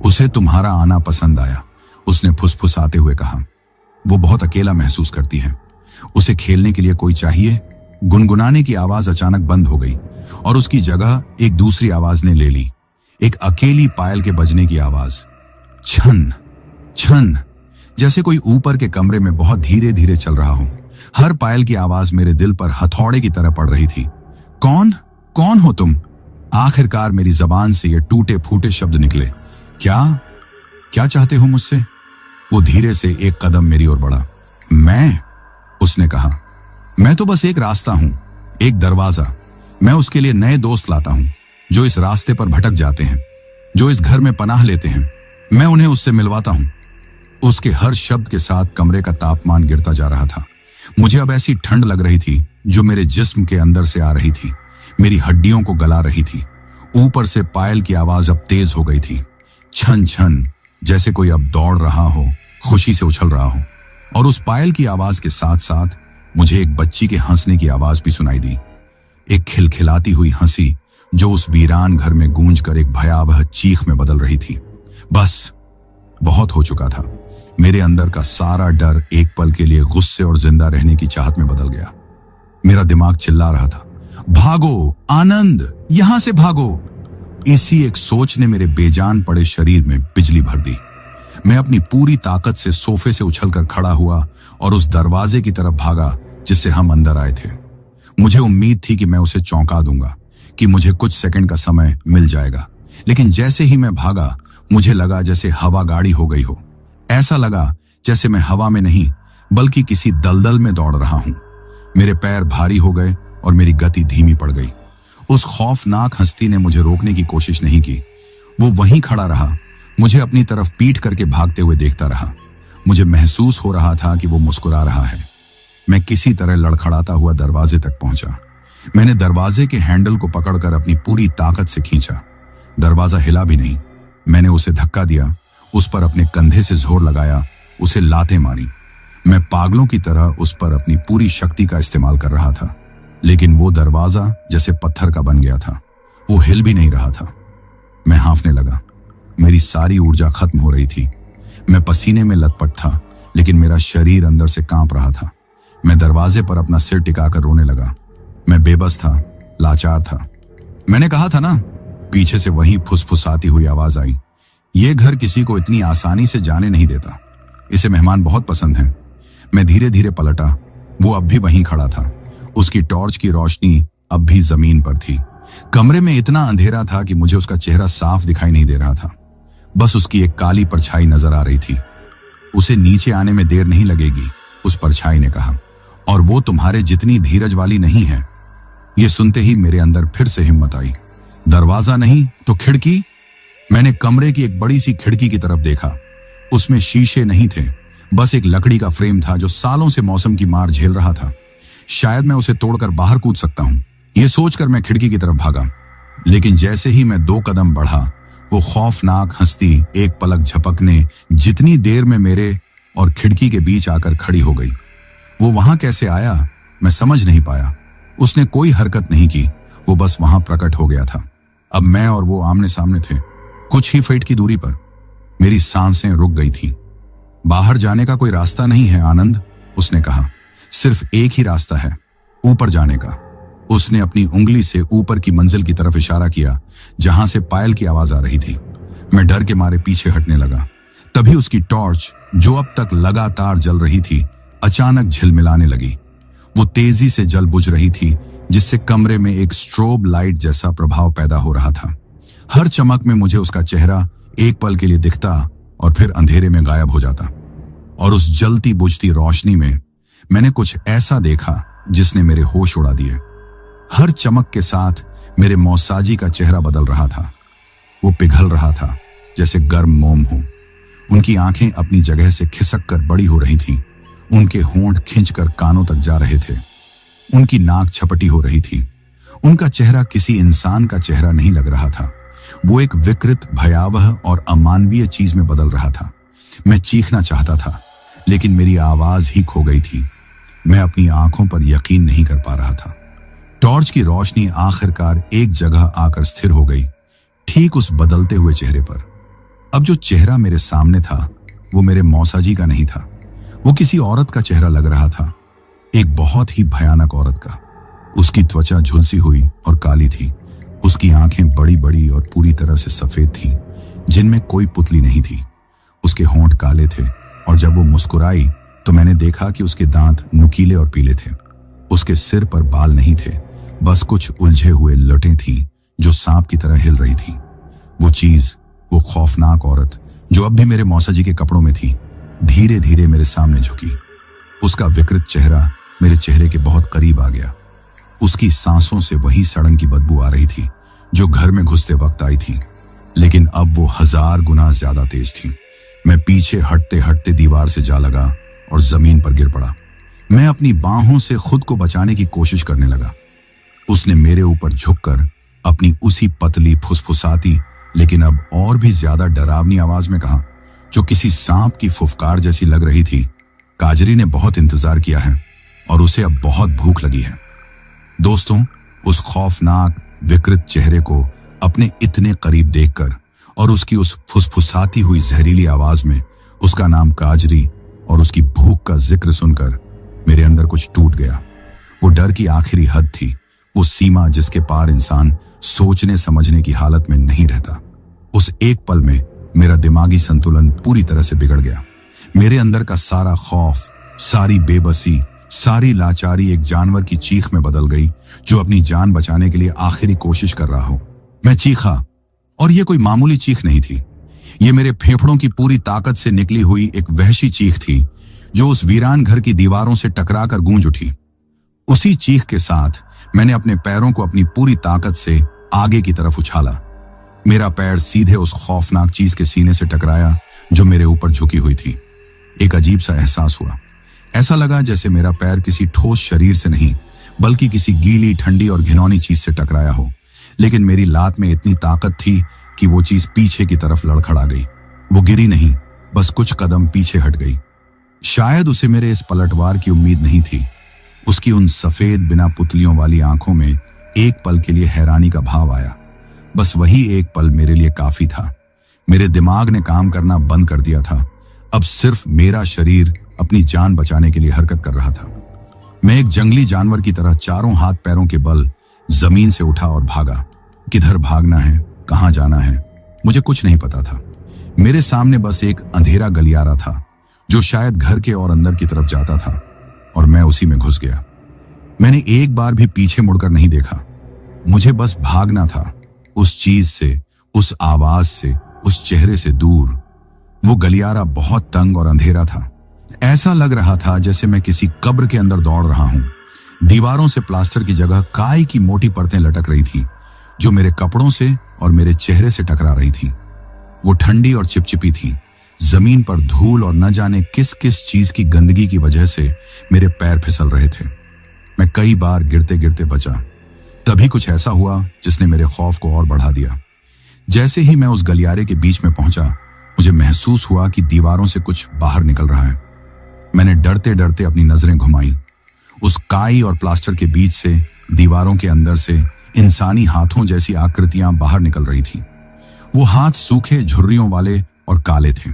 उसे तुम्हारा आना पसंद आया, उसने फुसफुसाते हुए कहा। वो बहुत अकेला महसूस करती है, उसे खेलने के लिए कोई चाहिए। गुनगुनाने की आवाज अचानक बंद हो गई और उसकी जगह एक दूसरी आवाज ने ले ली, एक अकेली पायल के बजने की आवाज। छन छन, जैसे कोई ऊपर के कमरे में बहुत धीरे धीरे चल रहा हो। हर पायल की आवाज मेरे दिल पर हथौड़े की तरह पड़ रही थी। कौन हो तुम? आखिरकार मेरी जबान से ये टूटे फूटे शब्द निकले। क्या चाहते हो मुझसे? वो धीरे से एक कदम मेरी ओर बढ़ा। मैं, उसने कहा, मैं तो बस एक रास्ता हूं, एक दरवाजा। मैं उसके लिए नए दोस्त लाता हूं जो इस रास्ते पर भटक जाते हैं, जो इस घर में पनाह लेते हैं। मैं उन्हें उससे मिलवाता हूं। उसके हर शब्द के साथ कमरे का तापमान गिरता जा रहा था। मुझे अब ऐसी ठंड लग रही थी जो मेरे जिस्म के अंदर से आ रही थी, मेरी हड्डियों को गला रही थी। ऊपर से पायल की आवाज अब तेज हो गई थी। छन छन, जैसे कोई अब दौड़ रहा हो, खुशी से उछल रहा हो। और उस पायल की आवाज के साथ साथ मुझे एक बच्ची के हंसने की आवाज भी सुनाई दी, एक खिलखिलाती हुई हंसी जो उस वीरान घर में गूंज कर एक भयावह चीख में बदल रही थी। बस बहुत हो चुका था। मेरे अंदर का सारा डर एक पल के लिए गुस्से और जिंदा रहने की चाहत में बदल गया। मेरा दिमाग चिल्ला रहा था, भागो आनंद, यहां से भागो। इसी एक सोच ने मेरे बेजान पड़े शरीर में बिजली भर दी। मैं अपनी पूरी ताकत से सोफे से उछलकर खड़ा हुआ और उस दरवाजे की तरफ भागा जिससे हम अंदर आए थे। मुझे उम्मीद थी कि मैं उसे चौंका दूंगा, कि मुझे कुछ सेकंड का समय मिल जाएगा। लेकिन जैसे ही मैं भागा, मुझे लगा जैसे हवा गाड़ी हो गई हो। ऐसा लगा जैसे मैं हवा में नहीं बल्कि किसी दलदल में दौड़ रहा हूं। मेरे पैर भारी हो गए और मेरी गति धीमी पड़ गई। उस खौफनाक हस्ती ने मुझे रोकने की कोशिश नहीं की। वो वहीं खड़ा रहा, मुझे अपनी तरफ पीठ करके भागते हुए देखता रहा। मुझे महसूस हो रहा था कि वो मुस्कुरा रहा है। मैं किसी तरह लड़खड़ाता हुआ दरवाजे तक पहुंचा। मैंने दरवाजे के हैंडल को पकड़कर अपनी पूरी ताकत से खींचा। दरवाजा हिला भी नहीं। मैंने उसे धक्का दिया, उस पर अपने कंधे से जोर लगाया, उसे लातें मारी। मैं पागलों की तरह उस पर अपनी पूरी शक्ति का इस्तेमाल कर रहा था, लेकिन वो दरवाजा जैसे पत्थर का बन गया था। वो हिल भी नहीं रहा था। मैं हांफने लगा। मेरी सारी ऊर्जा खत्म हो रही थी। मैं पसीने में लथपथ था, लेकिन मेरा शरीर अंदर से कांप रहा था। मैं दरवाजे पर अपना सिर टिकाकर रोने लगा। मैं बेबस था, लाचार था। मैंने कहा था ना, पीछे से वही फुसफुसाती हुई आवाज आई, ये घर किसी को इतनी आसानी से जाने नहीं देता। इसे मेहमान बहुत पसंद हैं। मैं धीरे धीरे पलटा। वो अब भी वहीं खड़ा था। उसकी टॉर्च की रोशनी अब भी जमीन पर थी। कमरे में इतना अंधेरा था कि मुझे उसका चेहरा साफ दिखाई नहीं दे रहा था। बस उसकी एक काली परछाई नजर आ रही थी। उसे नीचे आने में देर नहीं लगेगी, उस परछाई ने कहा, और वो तुम्हारे जितनी धीरज वाली नहीं है। ये सुनते ही मेरे अंदर फिर से हिम्मत आई। दरवाजा नहीं तो खिड़की। मैंने कमरे की एक बड़ी सी खिड़की की तरफ देखा। उसमें शीशे नहीं थे, बस एक लकड़ी का फ्रेम था जो सालों से मौसम की मार झेल रहा था। शायद मैं उसे तोड़कर बाहर कूद सकता हूं, यह सोचकर मैं खिड़की की तरफ भागा। लेकिन जैसे ही मैं 2 कदम बढ़ा, वो खौफनाक हस्ती एक पलक झपकने जितनी देर में मेरे और खिड़की के बीच आकर खड़ी हो गई। वो वहां कैसे आया मैं समझ नहीं पाया। उसने कोई हरकत नहीं की, वो बस वहां प्रकट हो गया था। अब मैं और वो आमने सामने थे, कुछ ही फीट की दूरी पर। मेरी सांसें रुक गई थीं। बाहर जाने का कोई रास्ता नहीं है आनंद, उसने कहा। सिर्फ एक ही रास्ता है, ऊपर जाने का। उसने अपनी उंगली से ऊपर की मंजिल की तरफ इशारा किया, जहां से पायल की आवाज आ रही थी। मैं डर के मारे पीछे हटने लगा। तभी उसकी टॉर्च, जो अब तक लगातार जल रही थी, अचानक झिलमिलाने लगी। वो तेजी से जल बुझ रही थी, जिससे कमरे में एक स्ट्रोब लाइट जैसा प्रभाव पैदा हो रहा था। हर चमक में मुझे उसका चेहरा एक पल के लिए दिखता और फिर अंधेरे में गायब हो जाता। और उस जलती बुझती रोशनी में मैंने कुछ ऐसा देखा जिसने मेरे होश उड़ा दिए। हर चमक के साथ मेरे मौसाजी का चेहरा बदल रहा था। वो पिघल रहा था जैसे गर्म मोम हो। उनकी आंखें अपनी जगह से खिसक कर बड़ी हो रही थीं। उनके होंठ खिंचकर कानों तक जा रहे थे। उनकी नाक छपटी हो रही थी। उनका चेहरा किसी इंसान का चेहरा नहीं लग रहा था। वो एक विकृत, भयावह और अमानवीय चीज में बदल रहा था। मैं चीखना चाहता था, लेकिन मेरी आवाज ही खो गई थी। मैं अपनी आंखों पर यकीन नहीं कर पा रहा था। टॉर्च की रोशनी आखिरकार एक जगह आकर स्थिर हो गई, ठीक उस बदलते हुए चेहरे पर। अब जो चेहरा मेरे सामने था, वो मेरे मौसाजी का नहीं था। वो किसी औरत का चेहरा लग रहा था, एक बहुत ही भयानक औरत का। उसकी त्वचा झुलसी हुई और काली थी। उसकी आंखें बड़ी बड़ी और पूरी तरह से सफेद थीं, जिनमें कोई पुतली नहीं थी। उसके होंठ काले थे, और जब वो मुस्कुराई तो मैंने देखा कि उसके दांत नुकीले और पीले थे। उसके सिर पर बाल नहीं थे, बस कुछ उलझे हुए लटें थीं जो सांप की तरह हिल रही थीं। वो चीज, वो खौफनाक औरत जो अब भी मेरे मौसाजी के कपड़ों में थी, धीरे धीरे मेरे सामने झुकी। उसका विकृत चेहरा मेरे चेहरे के बहुत करीब आ गया। उसकी सांसों से वही सड़न की बदबू आ रही थी जो घर में घुसते वक्त आई थी, लेकिन अब वो 1000 गुना ज्यादा तेज थी। मैं पीछे हटते हटते दीवार से जा लगा और जमीन पर गिर पड़ा। मैं अपनी बाहों से खुद को बचाने की कोशिश करने लगा। उसने मेरे ऊपर झुककर अपनी उसी पतली, फुसफुसाती लेकिन अब और भी ज्यादा डरावनी आवाज में कहा, जो किसी सांप की फुफकार जैसी लग रही थी, काजरी ने बहुत इंतजार किया है और उसे अब बहुत भूख लगी है। दोस्तों, उस खौफनाक, विकृत चेहरे को अपने इतने करीब देखकर और उसकी उस फुसफुसाती हुई जहरीली आवाज में उसका नाम काजरी और उसकी भूख का जिक्र सुनकर मेरे अंदर कुछ टूट गया। वो डर की आखिरी हद थी, वो सीमा जिसके पार इंसान सोचने समझने की हालत में नहीं रहता। उस एक पल में मेरा दिमागी संतुलन पूरी तरह से बिगड़ गया। मेरे अंदर का सारा खौफ, सारी बेबसी, सारी लाचारी एक जानवर की चीख में बदल गई जो अपनी जान बचाने के लिए आखिरी कोशिश कर रहा हो। मैं चीखा, और यह कोई मामूली चीख नहीं थी। ये मेरे फेफड़ों की पूरी ताकत से निकली हुई एक वहशी चीख थी जो उस वीरान घर की दीवारों से टकराकर गूंज उठी। उसी चीख के साथ मैंने अपने पैरों को अपनी पूरी ताकत से आगे की तरफ उछाला। मेरा पैर सीधे उस खौफनाक चीज के सीने से टकराया जो मेरे ऊपर झुकी हुई थी। एक अजीब सा एहसास हुआ, ऐसा लगा जैसे मेरा पैर किसी ठोस शरीर से नहीं बल्कि किसी गीली, ठंडी और घिनौनी चीज से टकराया हो। लेकिन मेरी लात में इतनी ताकत थी कि वो चीज पीछे की तरफ लड़खड़ा गई। वो गिरी नहीं, बस कुछ कदम पीछे हट गई। शायद उसे मेरे इस पलटवार की उम्मीद नहीं थी। उसकी उन सफेद बिना पुतलियों वाली आंखों में एक पल के लिए हैरानी का भाव आया। बस वही एक पल मेरे लिए काफी था। मेरे दिमाग ने काम करना बंद कर दिया था। अब सिर्फ मेरा शरीर अपनी जान बचाने के लिए हरकत कर रहा था। मैं एक जंगली जानवर की तरह चारों हाथ पैरों के बल जमीन से उठा और भागा। किधर भागना है, कहां जाना है, मुझे कुछ नहीं पता था। मेरे सामने बस एक अंधेरा गलियारा था जो शायद घर के और अंदर की तरफ जाता था, और मैं उसी में घुस गया। मैंने एक बार भी पीछे मुड़कर नहीं देखा। मुझे बस भागना था, उस चीज से, उस आवाज से, उस चेहरे से दूर। वो गलियारा बहुत तंग और अंधेरा था। ऐसा लग रहा था जैसे मैं किसी कब्र के अंदर दौड़ रहा हूं। दीवारों से प्लास्टर की जगह काई की मोटी परतें लटक रही थी जो मेरे कपड़ों से और मेरे चेहरे से टकरा रही थी। वो ठंडी और चिपचिपी थी। जमीन पर धूल और न जाने किस किस चीज की गंदगी की वजह से मेरे पैर फिसल रहे थे। मैं कई बार गिरते गिरते बचा। तभी कुछ ऐसा हुआ जिसने मेरे खौफ को और बढ़ा दिया। जैसे ही मैं उस गलियारे के बीच में पहुंचा, मुझे महसूस हुआ कि दीवारों से कुछ बाहर निकल रहा है। मैंने डरते डरते अपनी नजरें घुमाई। उस काई और प्लास्टर के बीच से, दीवारों के अंदर से इंसानी हाथों जैसी आकृतियां बाहर निकल रही थी। वो हाथ सूखे, झुर्रियों वाले और काले थे।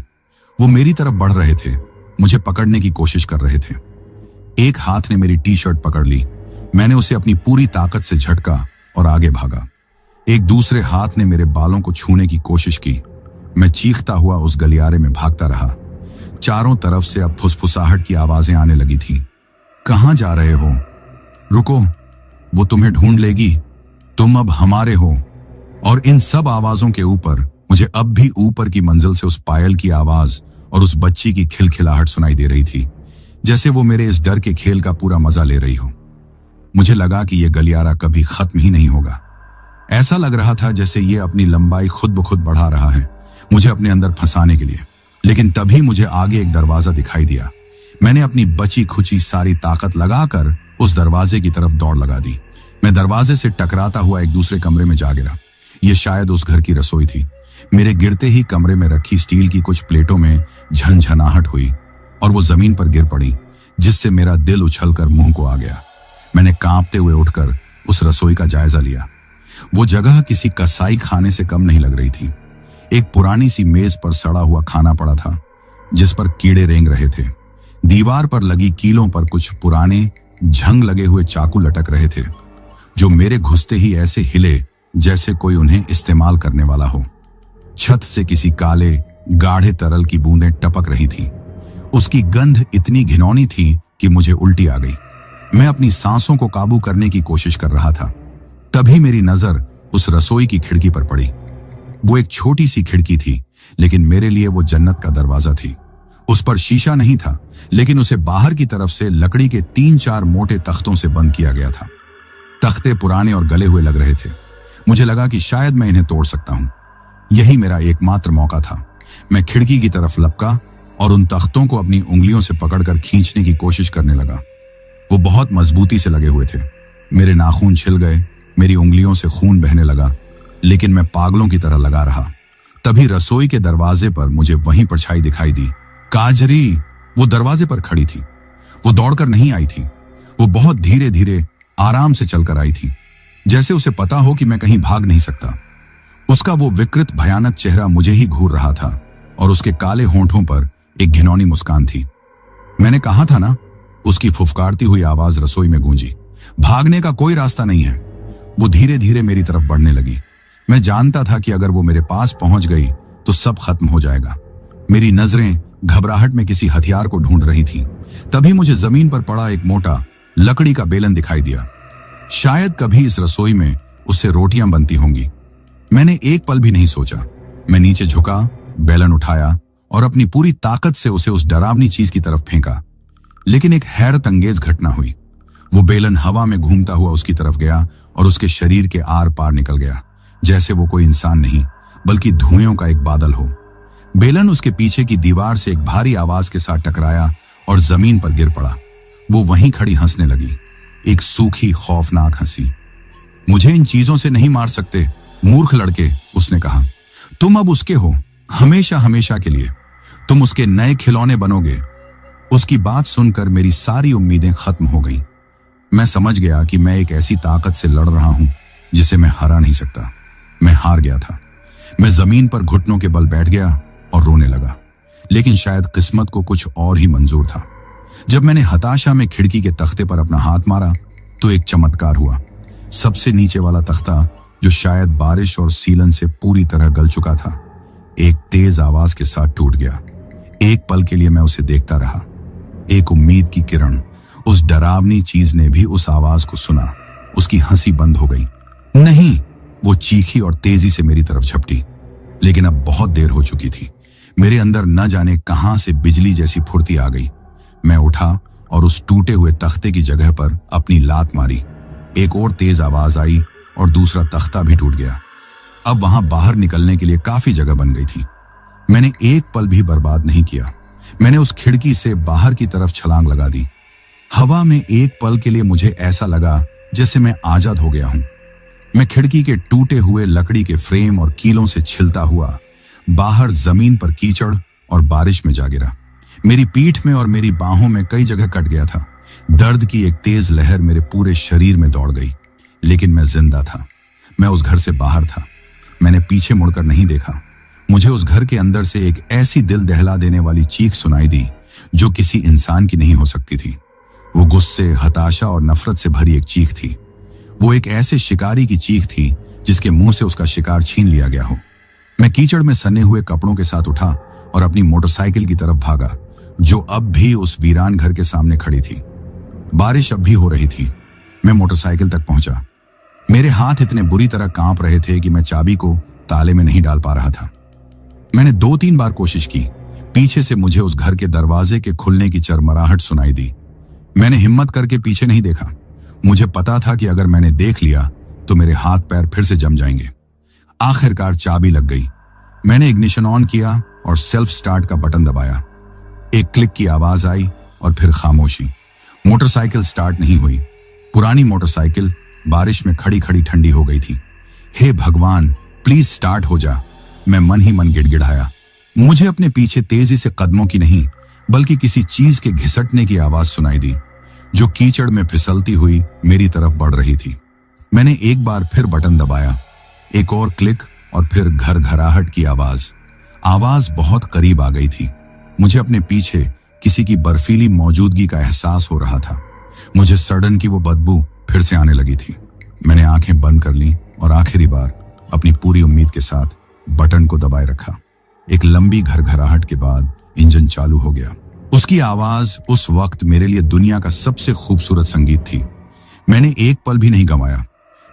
वो मेरी तरफ बढ़ रहे थे, मुझे पकड़ने की कोशिश कर रहे थे। एक हाथ ने मेरी टी शर्ट पकड़ ली। मैंने उसे अपनी पूरी ताकत से झटका और आगे भागा। एक दूसरे हाथ ने मेरे बालों को छूने की कोशिश की। मैं चीखता हुआ उस गलियारे में भागता रहा। चारों तरफ से अब फुसफुसाहट की आवाजें आने लगी थी। कहां जा रहे हो? रुको, वो तुम्हें ढूंढ लेगी। तुम अब हमारे हो। और इन सब आवाजों के ऊपर मुझे अब भी ऊपर की मंजिल से उस पायल की आवाज और उस बच्ची की खिलखिलाहट सुनाई दे रही थी, जैसे वो मेरे इस डर के खेल का पूरा मजा ले रही हो। मुझे लगा कि यह गलियारा कभी खत्म ही नहीं होगा। ऐसा लग रहा था जैसे ये अपनी लंबाई खुद ब खुद बढ़ा रहा है, मुझे अपने अंदर फंसाने के लिए। लेकिन तभी मुझे आगे एक दरवाजा दिखाई दिया। मैंने अपनी बची खुची सारी ताकत लगाकर उस दरवाजे की तरफ दौड़ लगा दी। मैं दरवाजे से टकराता हुआ एक दूसरे कमरे में जा गिरा। यह शायद उस घर की रसोई थी। मेरे गिरते ही कमरे में रखी स्टील की कुछ प्लेटों में झनझनाहट हुई और वो जमीन पर गिर पड़ी, जिससे मेरा दिल उछलकर मुंह को आ गया। मैंने कांपते हुए उठकर उस रसोई का जायजा लिया। वो जगह किसी कसाई खाने से कम नहीं लग रही थी। एक पुरानी सी मेज पर सड़ा हुआ खाना पड़ा था जिस पर कीड़े रेंग रहे थे। दीवार पर लगी कीलों पर कुछ पुराने झंग लगे हुए चाकू लटक रहे थे जो मेरे घुसते ही ऐसे हिले जैसे कोई उन्हें इस्तेमाल करने वाला हो। छत से किसी काले गाढ़े तरल की बूंदें टपक रही थीं। उसकी गंध इतनी घिनौनी थी कि मुझे उल्टी आ गई। मैं अपनी सांसों को काबू करने की कोशिश कर रहा था। तभी मेरी नजर उस रसोई की खिड़की पर पड़ी। वो एक छोटी सी खिड़की थी, लेकिन मेरे लिए वो जन्नत का दरवाजा थी। उस पर शीशा नहीं था, लेकिन उसे बाहर की तरफ से लकड़ी के 3-4 मोटे तख्तों से बंद किया गया था। तख्ते पुराने और गले हुए लग रहे थे। मुझे लगा कि शायद मैं इन्हें तोड़ सकता हूं। यही मेरा एकमात्र मौका था। मैं खिड़की की तरफ लपका और उन तख्तों को अपनी उंगलियों से पकड़कर खींचने की कोशिश करने लगा। वो बहुत मजबूती से लगे हुए थे। मेरे नाखून छिल गए, मेरी उंगलियों से खून बहने लगा, लेकिन मैं पागलों की तरह लगा रहा। तभी रसोई के दरवाजे पर मुझे वहीं परछाई दिखाई दी। काजरी वो दरवाजे पर खड़ी थी। वो दौड़कर नहीं आई थी। वो बहुत धीरे धीरे आराम से चलकर आई थी, जैसे उसे पता हो कि मैं कहीं भाग नहीं सकता। उसका वो विकृत भयानक चेहरा मुझे ही घूर रहा था और उसके काले होंठों पर एक घिनौनी मुस्कान थी। मैंने कहा था ना, उसकी फुफकारती हुई आवाज रसोई में गूंजी। भागने का कोई रास्ता नहीं है। वो धीरे धीरे मेरी तरफ बढ़ने लगी। मैं जानता था कि अगर वो मेरे पास पहुंच गई तो सब खत्म हो जाएगा। मेरी नजरें घबराहट में किसी हथियार को ढूंढ रही थीं। तभी मुझे जमीन पर पड़ा एक मोटा लकड़ी का बेलन दिखाई दिया। शायद कभी इस रसोई में उससे रोटियां बनती होंगी। मैंने एक पल भी नहीं सोचा। मैं नीचे झुका, बेलन उठाया और अपनी पूरी ताकत से उसे उस डरावनी चीज की तरफ फेंका। लेकिन एक हैरत अंगेज घटना हुई। वो बेलन हवा में घूमता हुआ उसकी तरफ गया और उसके शरीर के आर पार निकल गया, जैसे वो कोई इंसान नहीं बल्कि धुएं का एक बादल हो। बेलन उसके पीछे की दीवार से एक भारी आवाज के साथ टकराया और जमीन पर गिर पड़ा। वो वहीं खड़ी हंसने लगी, एक सूखी खौफनाक हंसी। मुझे इन चीजों से नहीं मार सकते मूर्ख लड़के, उसने कहा। तुम अब उसके हो, हमेशा हमेशा के लिए। तुम उसके नए खिलौने बनोगे। उसकी बात सुनकर मेरी सारी उम्मीदें खत्म हो गईं। मैं समझ गया कि मैं एक ऐसी ताकत से लड़ रहा हूं जिसे मैं हरा नहीं सकता। मैं हार गया था। मैं जमीन पर घुटनों के बल बैठ गया और रोने लगा। लेकिन शायद किस्मत को कुछ और ही मंजूर था। जब मैंने हताशा में खिड़की के तख्ते पर अपना हाथ मारा तो एक चमत्कार हुआ। सबसे नीचे वाला तख्ता, जो शायद बारिश और सीलन से पूरी तरह गल चुका था, एक तेज आवाज के साथ टूट गया। एक पल के लिए मैं उसे देखता रहा। एक उम्मीद की किरण, उस डरावनी चीज ने भी उस आवाज को सुना। उसकी हंसी बंद हो गई। नहीं, वो चीखी और तेजी से मेरी तरफ झपटी। लेकिन अब बहुत देर हो चुकी थी। मेरे अंदर न जाने कहां से बिजली जैसी फुर्ती आ गई। मैं उठा और उस टूटे हुए तख्ते की जगह पर अपनी लात मारी। एक और तेज आवाज आई और दूसरा तख्ता भी टूट गया। अब वहां बाहर निकलने के लिए काफी जगह बन गई थी। मैंने एक पल भी बर्बाद नहीं किया। मैंने उस खिड़की से बाहर की तरफ छलांग लगा दी। हवा में एक पल के लिए मुझे ऐसा लगा जैसे मैं आजाद हो गया हूं। मैं खिड़की के टूटे हुए लकड़ी के फ्रेम और कीलों से छिलता हुआ बाहर जमीन पर कीचड़ और बारिश में जा गिरा। मेरी पीठ में और मेरी बाहों में कई जगह कट गया था। दर्द की एक तेज लहर मेरे पूरे शरीर में दौड़ गई। लेकिन मैं जिंदा था। मैं उस घर से बाहर था। मैंने पीछे मुड़कर नहीं देखा। मुझे उस घर के अंदर से एक ऐसी दिल दहला देने वाली चीख सुनाई दी जो किसी इंसान की नहीं हो सकती थी। वो गुस्से, हताशा और नफरत से भरी एक चीख थी। वो एक ऐसे शिकारी की चीख थी जिसके मुंह से उसका शिकार छीन लिया गया हो। मैं कीचड़ में सने हुए कपड़ों के साथ उठा और अपनी मोटरसाइकिल की तरफ भागा, जो अब भी उस वीरान घर के सामने खड़ी थी। बारिश अब भी हो रही थी। मैं मोटरसाइकिल तक पहुंचा। मेरे हाथ इतने बुरी तरह कांप रहे थे कि मैं चाबी को ताले में नहीं डाल पा रहा था। मैंने 2-3 बार कोशिश की। पीछे से मुझे उस घर के दरवाजे के खुलने की चरमराहट सुनाई दी। मैंने हिम्मत करके पीछे नहीं देखा। मुझे पता था कि अगर मैंने देख लिया तो मेरे हाथ पैर फिर से जम जाएंगे। आखिरकार चाबी लग गई। मैंने इग्निशन ऑन किया और सेल्फ स्टार्ट का बटन दबाया। एक क्लिक की आवाज आई और फिर खामोशी। मोटरसाइकिल स्टार्ट नहीं हुई। पुरानी मोटरसाइकिल बारिश में खड़ी खड़ी ठंडी हो गई थी। हे भगवान, प्लीज स्टार्ट हो जा, मैं मन ही मन गिड़गिड़ाया। मुझे अपने पीछे तेजी से कदमों की नहीं बल्कि किसी चीज के घिसटने की आवाज सुनाई दी, जो कीचड़ में फिसलती हुई मेरी तरफ बढ़ रही थी। मैंने एक बार फिर बटन दबाया। एक और क्लिक और फिर घरघराहट की आवाज। आवाज बहुत करीब आ गई थी। मुझे अपने पीछे किसी की बर्फीली मौजूदगी का एहसास हो रहा था। मुझे सड़न की वो बदबू फिर से आने लगी थी। मैंने आंखें बंद कर ली और आखिरी बार अपनी पूरी उम्मीद के साथ बटन को दबाए रखा। एक लंबी घरघराहट के बाद इंजन चालू हो गया। उसकी आवाज उस वक्त मेरे लिए दुनिया का सबसे खूबसूरत संगीत थी। मैंने एक पल भी नहीं गंवाया।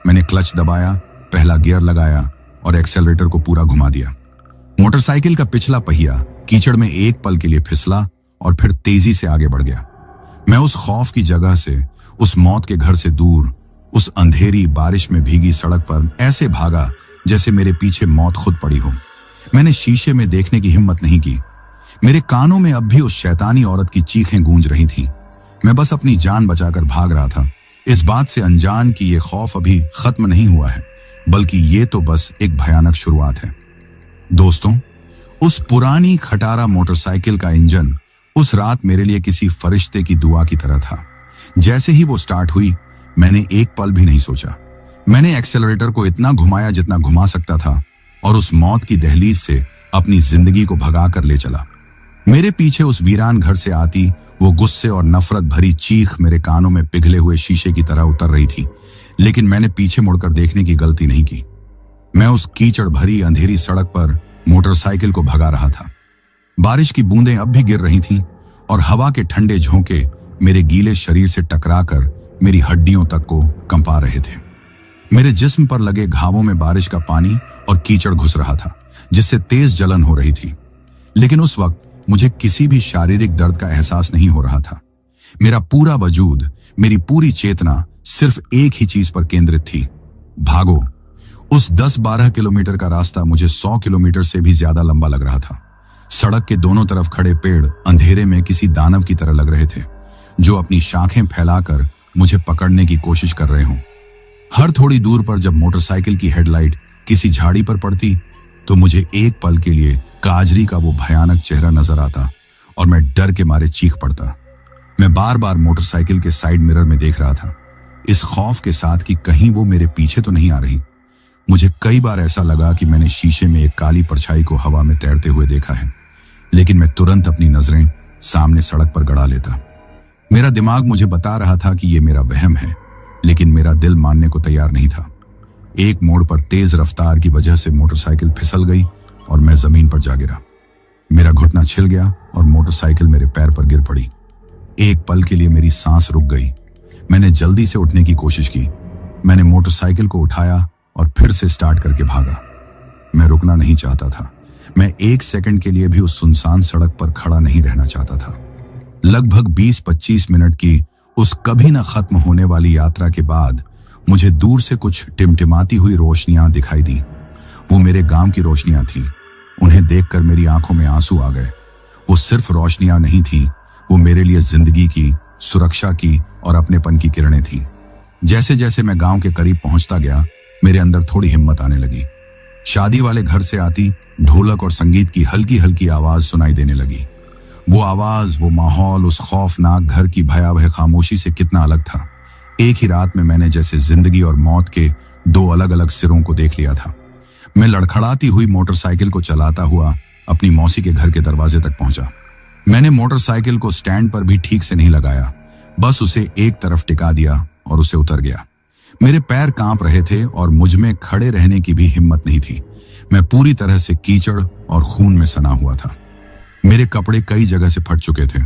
मैंने क्लच दबाया, पहला गियर लगाया और एक्सेलरेटर को पूरा घुमा दिया। मोटरसाइकिल का पिछला पहिया कीचड़ में एक पल के लिए फिसला और फिर तेजी से आगे बढ़ गया। मैं उस खौफ की जगह से, उस मौत के घर से दूर, उस अंधेरी बारिश में भीगी सड़क पर ऐसे भागा जैसे मेरे पीछे मौत खुद पड़ी हो। मैंने शीशे में देखने की हिम्मत नहीं की। मेरे कानों में अब भी उस शैतानी औरत की चीखें गूंज रही थीं। मैं बस अपनी जान बचाकर भाग रहा था, इस बात से अनजान कि ये खौफ अभी खत्म नहीं हुआ है, बल्कि ये तो बस एक भयानक शुरुआत है। दोस्तों, उस पुरानी खटारा मोटरसाइकिल का इंजन उस रात मेरे लिए किसी फरिश्ते की दुआ की तरह था। जैसे ही वो स्टार्ट हुई, मैंने एक पल भी नहीं सोचा। मैंने एक्सेलरेटर को इतना घुमाया जितना घुमा सकता था और उस मौत की दहलीज से अपनी जिंदगी को भगा कर ले चला। मेरे पीछे उस वीरान घर से आती वो गुस्से और नफरत भरी चीख मेरे कानों में पिघले हुए शीशे की तरह उतर रही थी, लेकिन मैंने पीछे मुड़कर देखने की गलती नहीं की। मैं उस कीचड़ भरी अंधेरी सड़क पर मोटरसाइकिल को भगा रहा था। बारिश की बूंदें अब भी गिर रही थीं और हवा के ठंडे झोंके मेरे गीले शरीर से टकराकर मेरी हड्डियों तक को कंपा रहे थे। मेरे जिस्म पर लगे घावों में बारिश का पानी और कीचड़ घुस रहा था, जिससे तेज जलन हो रही थी। लेकिन उस वक्त मुझे किसी भी शारीरिक दर्द का एहसास नहीं हो रहा था। मेरा पूरा वजूद, मेरी पूरी चेतना सिर्फ एक ही चीज पर केंद्रित थी, भागो। उस 10-12 किलोमीटर का रास्ता मुझे 100 किलोमीटर से भी ज्यादा लंबा लग रहा था। सड़क के दोनों तरफ खड़े पेड़ अंधेरे में किसी दानव की तरह लग रहे थे, जो अपनी शाखें फैलाकर मुझे पकड़ने की कोशिश कर रहे हों। हर थोड़ी दूर पर जब मोटरसाइकिल की हेडलाइट किसी झाड़ी पर पड़ती तो मुझे एक पल के लिए काजरी का वो भयानक चेहरा नजर आता और मैं डर के मारे चीख पड़ता। मैं बार बार मोटरसाइकिल के साइड मिरर में देख रहा था, इस खौफ के साथ कि कहीं वो मेरे पीछे तो नहीं आ रही। मुझे कई बार ऐसा लगा कि मैंने शीशे में एक काली परछाई को हवा में तैरते हुए देखा है, लेकिन मैं तुरंत अपनी नजरें सामने सड़क पर गड़ा लेता। मेरा दिमाग मुझे बता रहा था कि यह मेरा वहम है, लेकिन मेरा दिल मानने को तैयार नहीं था। एक मोड़ पर तेज रफ्तार की वजह से मोटरसाइकिल फिसल गई और मैं जमीन पर जा गिरा। मेरा घुटना छिल गया और मोटरसाइकिल मेरे पैर पर गिर पड़ी। एक पल के लिए मेरी सांस रुक गई। मैंने जल्दी से उठने की कोशिश की। मैंने मोटरसाइकिल को उठाया और फिर से स्टार्ट करके भागा। मैं रुकना नहीं चाहता था। मैं एक सेकंड के लिए भी उस सुनसान सड़क पर खड़ा नहीं रहना चाहता था। लगभग 20-25 मिनट की उस कभी न खत्म होने वाली यात्रा के बाद मुझे दूर से कुछ टिमटिमाती हुई रोशनियां दिखाई दी। वो मेरे गांव की रोशनियां थीं। उन्हें देखकर मेरी आंखों में आंसू आ गए। वो सिर्फ रोशनियां नहीं थीं, वो मेरे लिए जिंदगी की, सुरक्षा की और अपनेपन की किरणें थीं। जैसे जैसे मैं गांव के करीब पहुंचता गया, मेरे अंदर थोड़ी हिम्मत आने लगी। शादी वाले घर से आती ढोलक और संगीत की हल्की हल्की आवाज सुनाई देने लगी। वो आवाज, वो माहौल उस खौफनाक घर की भयावह खामोशी से कितना अलग था। एक ही रात में मैंने जैसे जिंदगी और मौत के दो अलग अलग सिरों को देख लिया था। मैं लड़खड़ाती हुई मोटरसाइकिल को चलाता हुआ अपनी मौसी के घर के दरवाजे तक पहुंचा। मैंने मोटरसाइकिल को स्टैंड पर भी ठीक से नहीं लगाया, बस उसे एक तरफ टिका दिया और उसे उतर गया। मेरे पैर कांप रहे थे और मुझ में खड़े रहने की भी हिम्मत नहीं थी। मैं पूरी तरह से कीचड़ और खून में सना हुआ था। मेरे कपड़े कई जगह से फट चुके थे।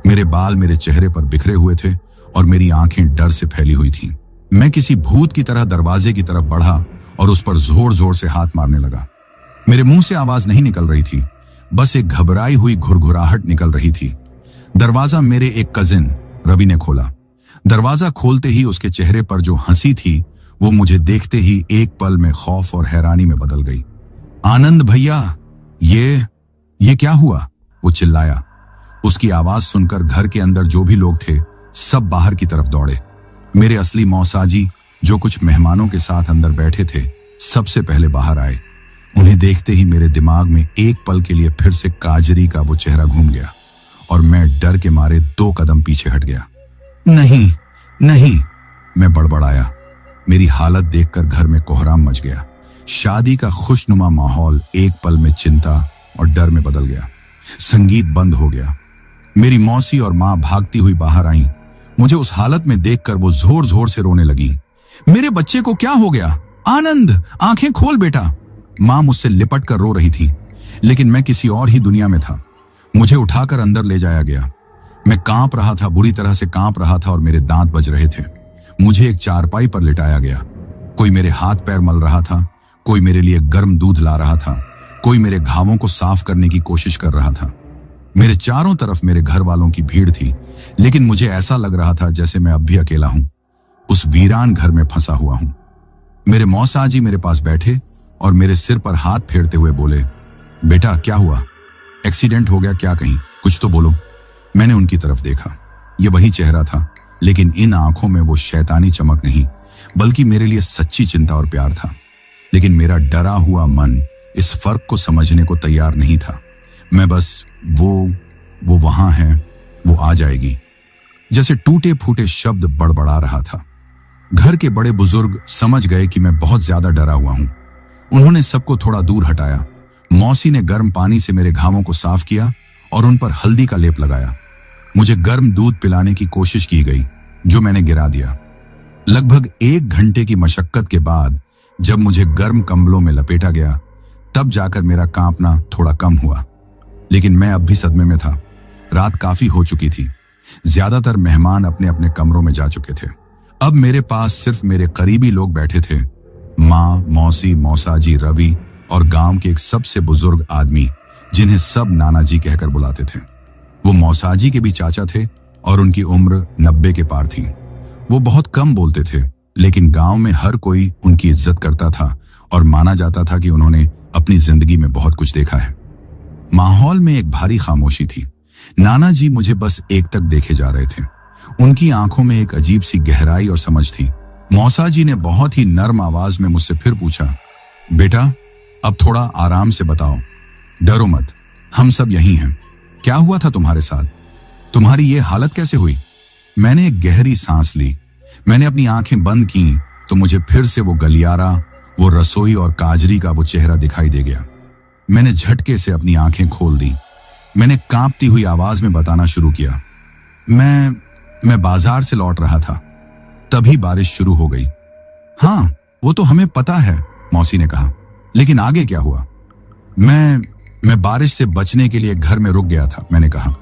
मेरे बाल मेरे चेहरे पर बिखरे हुए थे और मेरी आंखें डर से फैली हुई थीं। मैं किसी भूत की तरह दरवाजे की तरफ बढ़ा और उस पर जोर जोर से हाथ मारने लगा। मेरे मुंह से आवाज नहीं निकल रही थी, बस एक घबराई हुई घुरघुराहट निकल रही थी। दरवाजा मेरे एक कजिन रवि ने खोला। दरवाजा खोलते ही उसके चेहरे पर जो हंसी थी वो मुझे देखते ही एक पल में खौफ और हैरानी में बदल गई। आनंद भैया, ये क्या हुआ? वो चिल्लाया। उसकी आवाज सुनकर घर के अंदर जो भी लोग थे सब बाहर की तरफ दौड़े। मेरे असली मौसाजी, जो कुछ मेहमानों के साथ अंदर बैठे थे, सबसे पहले बाहर आए। उन्हें देखते ही मेरे दिमाग में एक पल के लिए फिर से काजरी का वो चेहरा घूम गया और मैं डर के मारे 2 कदम पीछे हट गया। नहीं नहीं, मैं बड़बड़ाया। मेरी हालत देखकर घर में कोहराम मच गया। शादी का खुशनुमा माहौल एक पल में चिंता और डर में बदल गया। संगीत बंद हो गया। मेरी मौसी और मां भागती हुई बाहर आईं। मुझे उस हालत में देखकर वो जोर जोर से रोने लगी। मेरे बच्चे को क्या हो गया? आनंद, आंखें खोल बेटा। मां मुझसे लिपट कर रो रही थी, लेकिन मैं किसी और ही दुनिया में था। मुझे उठाकर अंदर ले जाया गया। मैं कांप रहा था, बुरी तरह से कांप रहा था और मेरे दांत बज रहे थे। मुझे एक चारपाई पर लिटाया गया। कोई मेरे हाथ पैर मल रहा था, कोई मेरे लिए गर्म दूध ला रहा था, कोई मेरे घावों को साफ करने की कोशिश कर रहा था। मेरे चारों तरफ मेरे घर वालों की भीड़ थी, लेकिन मुझे ऐसा लग रहा था जैसे मैं अब भी अकेला हूं, उस वीरान घर में फंसा हुआ हूं। मेरे मौसाजी मेरे पास बैठे और मेरे सिर पर हाथ फेरते हुए बोले, बेटा क्या हुआ? एक्सीडेंट हो गया क्या कहीं? कुछ तो बोलो। मैंने उनकी तरफ देखा। ये वही चेहरा था, लेकिन इन आंखों में वो शैतानी चमक नहीं, बल्कि मेरे लिए सच्ची चिंता और प्यार था। लेकिन मेरा डरा हुआ मन इस फर्क को समझने को तैयार नहीं था। मैं बस वो वहां है, वो आ जाएगी, जैसे टूटे फूटे शब्द बड़बड़ा रहा था। घर के बड़े बुजुर्ग समझ गए कि मैं बहुत ज्यादा डरा हुआ हूं। उन्होंने सबको थोड़ा दूर हटाया। मौसी ने गर्म पानी से मेरे घावों को साफ किया और उन पर हल्दी का लेप लगाया। मुझे गर्म दूध पिलाने की कोशिश की गई, जो मैंने गिरा दिया। लगभग 1 घंटे की मशक्कत के बाद जब मुझे गर्म कंबलों में लपेटा गया, तब जाकर मेरा कांपना थोड़ा कम हुआ। लेकिन मैं अब भी सदमे में था। रात काफी हो चुकी थी। ज्यादातर मेहमान अपने अपने कमरों में जा चुके थे। अब मेरे पास सिर्फ मेरे करीबी लोग बैठे थे, माँ, मौसी, मौसाजी, रवि और गांव के एक सबसे बुजुर्ग आदमी, जिन्हें सब नाना जी कहकर बुलाते थे। वो मौसाजी के भी चाचा थे और उनकी उम्र 90 के पार थी। वो बहुत कम बोलते थे, लेकिन गांव में हर कोई उनकी इज्जत करता था और माना जाता था कि उन्होंने अपनी जिंदगी में बहुत कुछ देखा है। माहौल में एक भारी खामोशी थी। नाना जी मुझे बस एक तक देखे जा रहे थे। उनकी आंखों में एक अजीब सी गहराई और समझ थी। मौसा जी ने बहुत ही नर्म आवाज में मुझसे फिर पूछा, बेटा अब थोड़ा आराम से बताओ, डरो मत, हम सब यहीं हैं। क्या हुआ था तुम्हारे साथ? तुम्हारी ये हालत कैसे हुई? मैंने एक गहरी सांस ली। मैंने अपनी आंखें बंद की तो मुझे फिर से वो गलियारा, वो रसोई और काजरी का वो चेहरा दिखाई दे गया। मैंने झटके से अपनी आंखें खोल दी। मैंने कांपती हुई आवाज में बताना शुरू किया, मैं बाजार से लौट रहा था, तभी बारिश शुरू हो गई। हाँ वो तो हमें पता है, मौसी ने कहा, लेकिन आगे क्या हुआ? मैं बारिश से बचने के लिए घर में रुक गया था, मैंने कहा।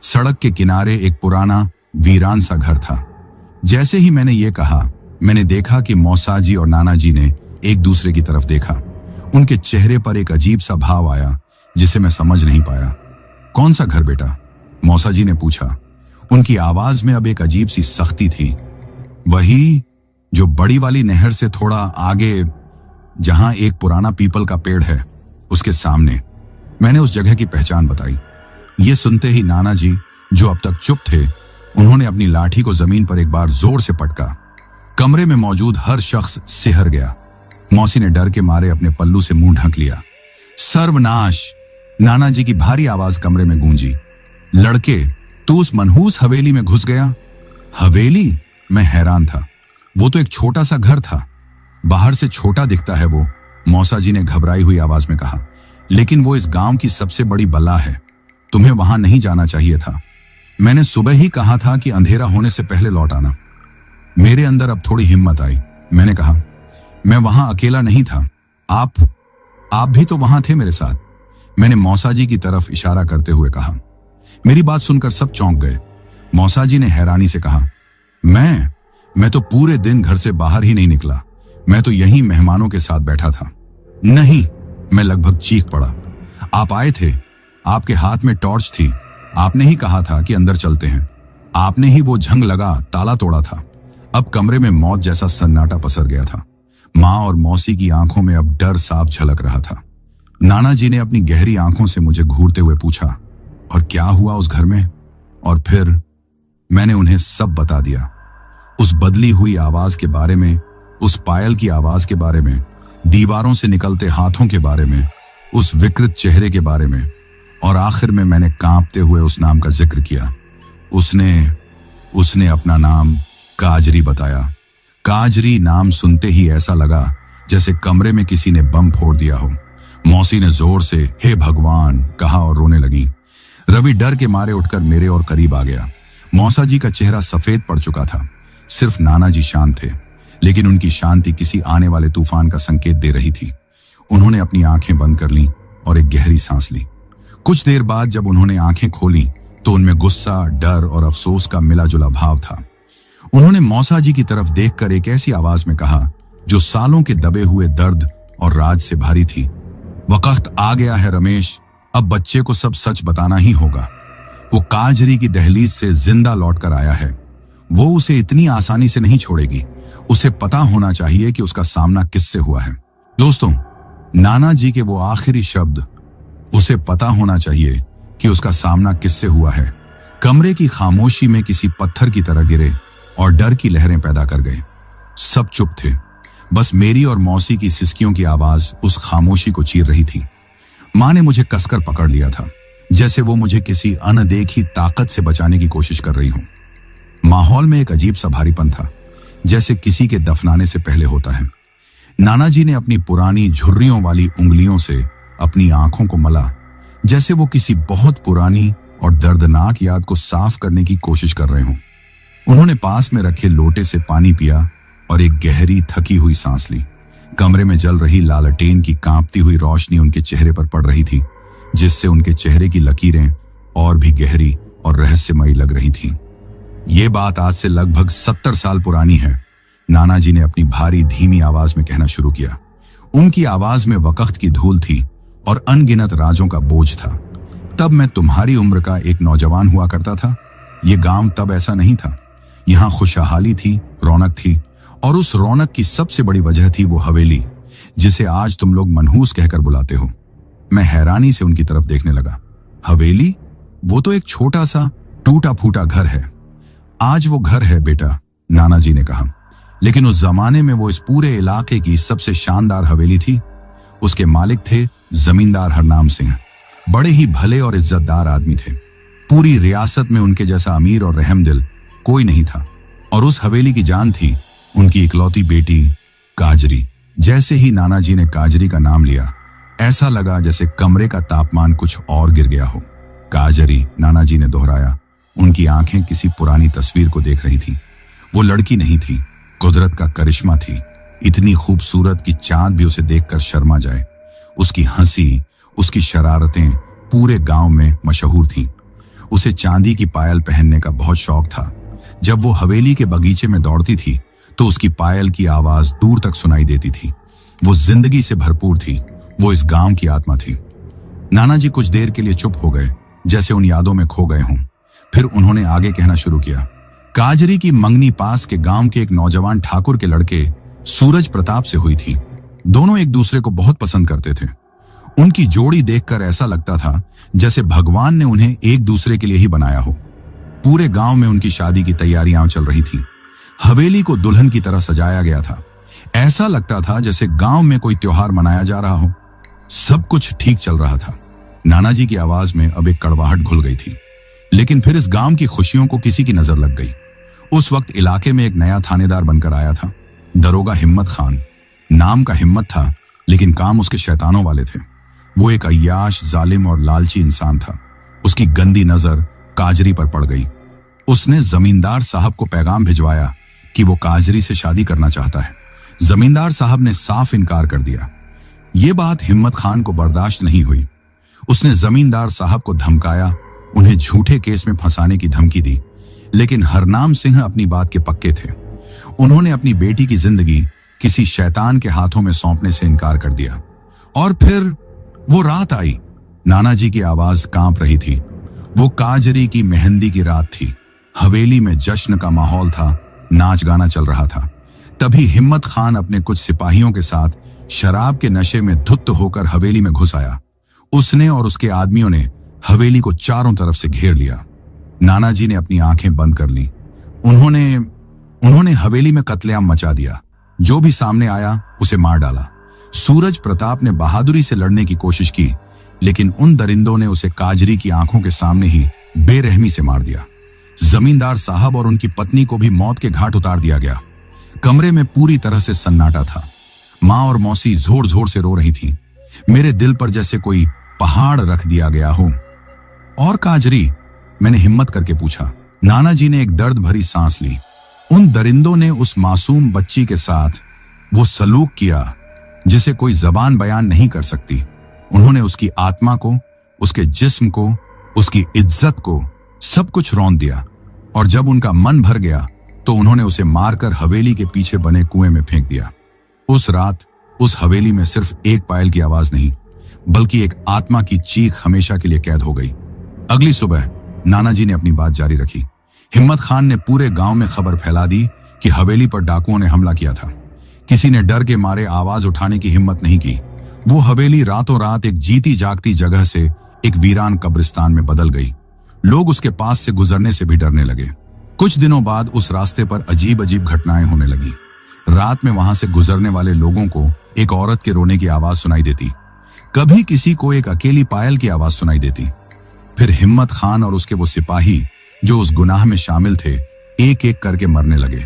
सड़क के किनारे एक पुराना वीरान सा घर था। जैसे ही मैंने ये कहा, मैंने देखा कि मौसा जी और नाना जी ने एक दूसरे की तरफ देखा। उनके चेहरे पर एक अजीब सा भाव आया जिसे मैं समझ नहीं पाया। कौन सा घर बेटा? मौसा जी ने पूछा। उनकी आवाज में अब एक अजीब सी सख्ती थी। वही जो बड़ी वाली नहर से थोड़ा आगे, जहां एक पुराना पीपल का पेड़ है, उसके सामने। मैंने उस जगह की पहचान बताई। ये सुनते ही नाना जी, जो अब तक चुप थे, उन्होंने अपनी लाठी को जमीन पर एक बार जोर से पटका। कमरे में मौजूद हर शख्स सिहर गया। मौसी ने डर के मारे अपने पल्लू से मुंह ढक लिया। सर्वनाश! नाना जी की भारी आवाज कमरे में गूंजी। लड़के, तू उस मनहूस हवेली में घुस गया? हवेली? मैं हैरान था। वो तो एक छोटा सा घर था। बाहर से छोटा दिखता है वो, मौसा जी ने घबराई हुई आवाज में कहा, लेकिन वो इस गांव की सबसे बड़ी बला है। तुम्हें वहां नहीं जाना चाहिए था। मैंने सुबह ही कहा था कि अंधेरा होने से पहले लौट आना। मेरे अंदर अब थोड़ी हिम्मत आई। मैंने कहा, मैं वहां अकेला नहीं था, आप भी तो वहां थे मेरे साथ। मैंने मौसा जी की तरफ इशारा करते हुए कहा। मेरी बात सुनकर सब चौंक गए। मौसा जी ने हैरानी से कहा, मैं तो पूरे दिन घर से बाहर ही नहीं निकला। मैं तो यहीं मेहमानों के साथ बैठा था। नहीं, मैं लगभग चीख पड़ा। आप आए थे, आपके हाथ में टॉर्च थी। आपने ही कहा था कि अंदर चलते हैं। आपने ही वो झंग लगा ताला तोड़ा था। अब कमरे में मौत जैसा सन्नाटा पसर गया था। माँ और मौसी की आंखों में अब डर साफ झलक रहा था। नाना जी ने अपनी गहरी आंखों से मुझे घूरते हुए पूछा, और क्या हुआ उस घर में? और फिर मैंने उन्हें सब बता दिया। उस बदली हुई आवाज के बारे में, उस पायल की आवाज के बारे में, दीवारों से निकलते हाथों के बारे में, उस विकृत चेहरे के बारे में, और आखिर में मैंने कांपते हुए उस नाम का जिक्र किया। उसने अपना नाम काजरी बताया। काजरी नाम सुनते ही ऐसा लगा जैसे कमरे में किसी ने बम फोड़ दिया हो। मौसी ने जोर से हे भगवान कहा और रोने लगी। रवि डर के मारे उठकर मेरे और करीब आ गया। मौसा जी का चेहरा सफेद पड़ चुका था। सिर्फ नाना जी शांत थे, लेकिन उनकी शांति किसी आने वाले तूफान का संकेत दे रही थी। उन्होंने अपनी आंखें बंद कर लीं और एक गहरी सांस ली। कुछ देर बाद जब उन्होंने आंखें खोली तो उनमें गुस्सा, डर और अफसोस का मिला जुला भाव था। उन्होंने मौसा जी की तरफ देखकर एक ऐसी आवाज में कहा जो सालों के दबे हुए दर्द और राज से भारी थी, वक्त आ गया है रमेश, अब बच्चे को सब सच बताना ही होगा। वो काजरी की दहलीज से जिंदा लौटकर आया है। वो उसे इतनी आसानी से नहीं छोड़ेगी। उसे पता होना चाहिए कि उसका सामना किससे हुआ है। दोस्तों, नाना जी के वो आखिरी शब्द, उसे पता होना चाहिए कि उसका सामना किससे हुआ है, कमरे की खामोशी में किसी पत्थर की तरह गिरे और डर की लहरें पैदा कर गए। सब चुप थे। बस मेरी और मौसी की सिसकियों की आवाज उस खामोशी को चीर रही थी। मां ने मुझे कसकर पकड़ लिया था, जैसे वो मुझे किसी अनदेखी ताकत से बचाने की कोशिश कर रही हूं। माहौल में एक अजीब सा भारीपन था, जैसे किसी के दफनाने से पहले होता है। नाना जी ने अपनी पुरानी झुर्रियों वाली उंगलियों से अपनी आंखों को मला, जैसे वो किसी बहुत पुरानी और दर्दनाक याद को साफ करने की कोशिश कर रहे हों। उन्होंने पास में रखे लोटे से पानी पिया और एक गहरी थकी हुई सांस ली। कमरे में जल रही लालटेन की कांपती हुई रोशनी उनके चेहरे पर पड़ रही थी, जिससे उनके चेहरे की लकीरें और भी गहरी और रहस्यमयी लग रही थीं। ये बात आज से लगभग 70 साल पुरानी है, नाना जी ने अपनी भारी धीमी आवाज में कहना शुरू किया। उनकी आवाज में वक्त की धूल थी और अनगिनत राजों का बोझ था। तब मैं तुम्हारी उम्र का एक नौजवान हुआ करता था। ये गांव तब ऐसा नहीं था। यहाँ खुशहाली थी, रौनक थी, और उस रौनक की सबसे बड़ी वजह थी वो हवेली, जिसे आज तुम लोग मनहूस कहकर बुलाते हो। मैं हैरानी से उनकी तरफ देखने लगा। हवेली? वो तो एक छोटा सा टूटा फूटा घर है। आज वो घर है बेटा, नाना जी ने कहा, लेकिन उस जमाने में वो इस पूरे इलाके की सबसे शानदार हवेली थी। उसके मालिक थे जमींदार हरनाम सिंह। बड़े ही भले और इज्जतदार आदमी थे। पूरी रियासत में उनके जैसा अमीर और रहमदिल कोई नहीं था। और उस हवेली की जान थी उनकी इकलौती बेटी काजरी। जैसे ही नाना जी ने काजरी का नाम लिया, ऐसा लगा जैसे कमरे का तापमान कुछ और गिर गया हो। काजरी, नाना जी ने दोहराया। उनकी आंखें किसी पुरानी तस्वीर को देख रही थीं। वो लड़की नहीं थी, कुदरत का करिश्मा थी। इतनी खूबसूरत कि चांद भी उसे देखकर शर्मा जाए। उसकी हंसी, उसकी शरारतें पूरे गांव में मशहूर थीं। उसे चांदी की पायल पहनने का बहुत शौक था। जब वो हवेली के बगीचे में दौड़ती थी तो उसकी पायल की आवाज दूर तक सुनाई देती थी। वो जिंदगी से भरपूर थी। वो इस गांव की आत्मा थी। नाना जी कुछ देर के लिए चुप हो गए, जैसे उन यादों में खो गए हों। फिर उन्होंने आगे कहना शुरू किया। काजरी की मंगनी पास के गांव के एक नौजवान ठाकुर के लड़के सूरज प्रताप से हुई थी। दोनों एक दूसरे को बहुत पसंद करते थे। उनकी जोड़ी देखकर ऐसा लगता था जैसे भगवान ने उन्हें एक दूसरे के लिए ही बनाया हो। पूरे गांव में उनकी शादी की तैयारियां चल रही थीं। हवेली को दुल्हन की तरह सजाया गया था। ऐसा लगता था जैसे गांव में कोई त्योहार मनाया जा रहा हो। सब कुछ ठीक चल रहा था। नाना जी की आवाज में अब एक कड़वाहट घुल गई थी। लेकिन फिर इस गांव की खुशियों को किसी की नजर लग गई। उस वक्त इलाके में एक नया थानेदार बनकर आया था, दरोगा हिम्मत खान। नाम का हिम्मत था, लेकिन काम उसके शैतानों वाले थे। वो एक अय्याश, जालिम और लालची इंसान था। उसकी गंदी नजर काजरी पर पड़ गई। उसने जमींदार साहब को पैगाम भिजवाया कि वो काजरी से शादी करना चाहता है। जमींदार साहब ने साफ इनकार कर दिया। ये बात हिम्मत खान को बर्दाश्त नहीं हुई। उसने जमींदार साहब को धमकाया, उन्हें झूठे केस में फंसाने की धमकी दी। लेकिन हरनाम सिंह अपनी बात के पक्के थे। उन्होंने अपनी बेटी की जिंदगी किसी शैतान के हाथों में सौंपने से इनकार कर दिया। और फिर वो रात आई। नाना जी की आवाज कांप रही थी। वो काजरी की मेहंदी की रात थी। हवेली में जश्न का माहौल था, नाच गाना चल रहा था। तभी हिम्मत खान अपने कुछ सिपाहियों के साथ शराब के नशे में धुत होकर हवेली में घुस आया। उसने और उसके आदमियों ने हवेली को चारों तरफ से घेर लिया। नाना जी ने अपनी आंखें बंद कर ली। उन्होंने हवेली में कत्लेआम मचा दिया। जो भी सामने आया उसे मार डाला। सूरज प्रताप ने बहादुरी से लड़ने की कोशिश की, लेकिन उन दरिंदों ने उसे काजरी की आंखों के सामने ही बेरहमी से मार दिया। जमींदार साहब और उनकी पत्नी को भी मौत के घाट उतार दिया गया। कमरे में पूरी तरह से सन्नाटा था। माँ और मौसी जोर जोर से रो रही थीं। मेरे दिल पर जैसे कोई पहाड़ रख दिया गया हो। और काजरी? मैंने हिम्मत करके पूछा। नाना जी ने एक दर्द भरी सांस ली। उन दरिंदों ने उस मासूम बच्ची के साथ वो सलूक किया जिसे कोई जबान बयान नहीं कर सकती। उन्होंने उसकी आत्मा को, उसके जिस्म को, उसकी इज्जत को सब कुछ रौंद दिया। और जब उनका मन भर गया तो उन्होंने उसे मारकर हवेली के पीछे बने कुएं में फेंक दिया। उस रात उस हवेली में सिर्फ एक पायल की आवाज नहीं, बल्कि एक आत्मा की चीख हमेशा के लिए कैद हो गई। अगली सुबह नाना जी ने अपनी बात जारी रखी। हिम्मत खान ने पूरे गांव में खबर फैला दी कि हवेली पर डाकुओं ने हमला किया था। किसी ने डर के मारे आवाज उठाने की हिम्मत नहीं की। वो हवेली रातों रात एक जीती जागती जगह से एक वीरान कब्रिस्तान में बदल गई। लोग उसके पास से गुजरने से भी डरने लगे। कुछ दिनों बाद उस रास्ते पर अजीब अजीब घटनाएं होने लगी। रात में वहां से गुजरने वाले लोगों को एक औरत के रोने की आवाज सुनाई देती। कभी किसी को एक अकेली पायल की आवाज सुनाई देती। फिर हिम्मत खान और उसके वो सिपाही जो उस गुनाह में शामिल थे, एक एक करके मरने लगे।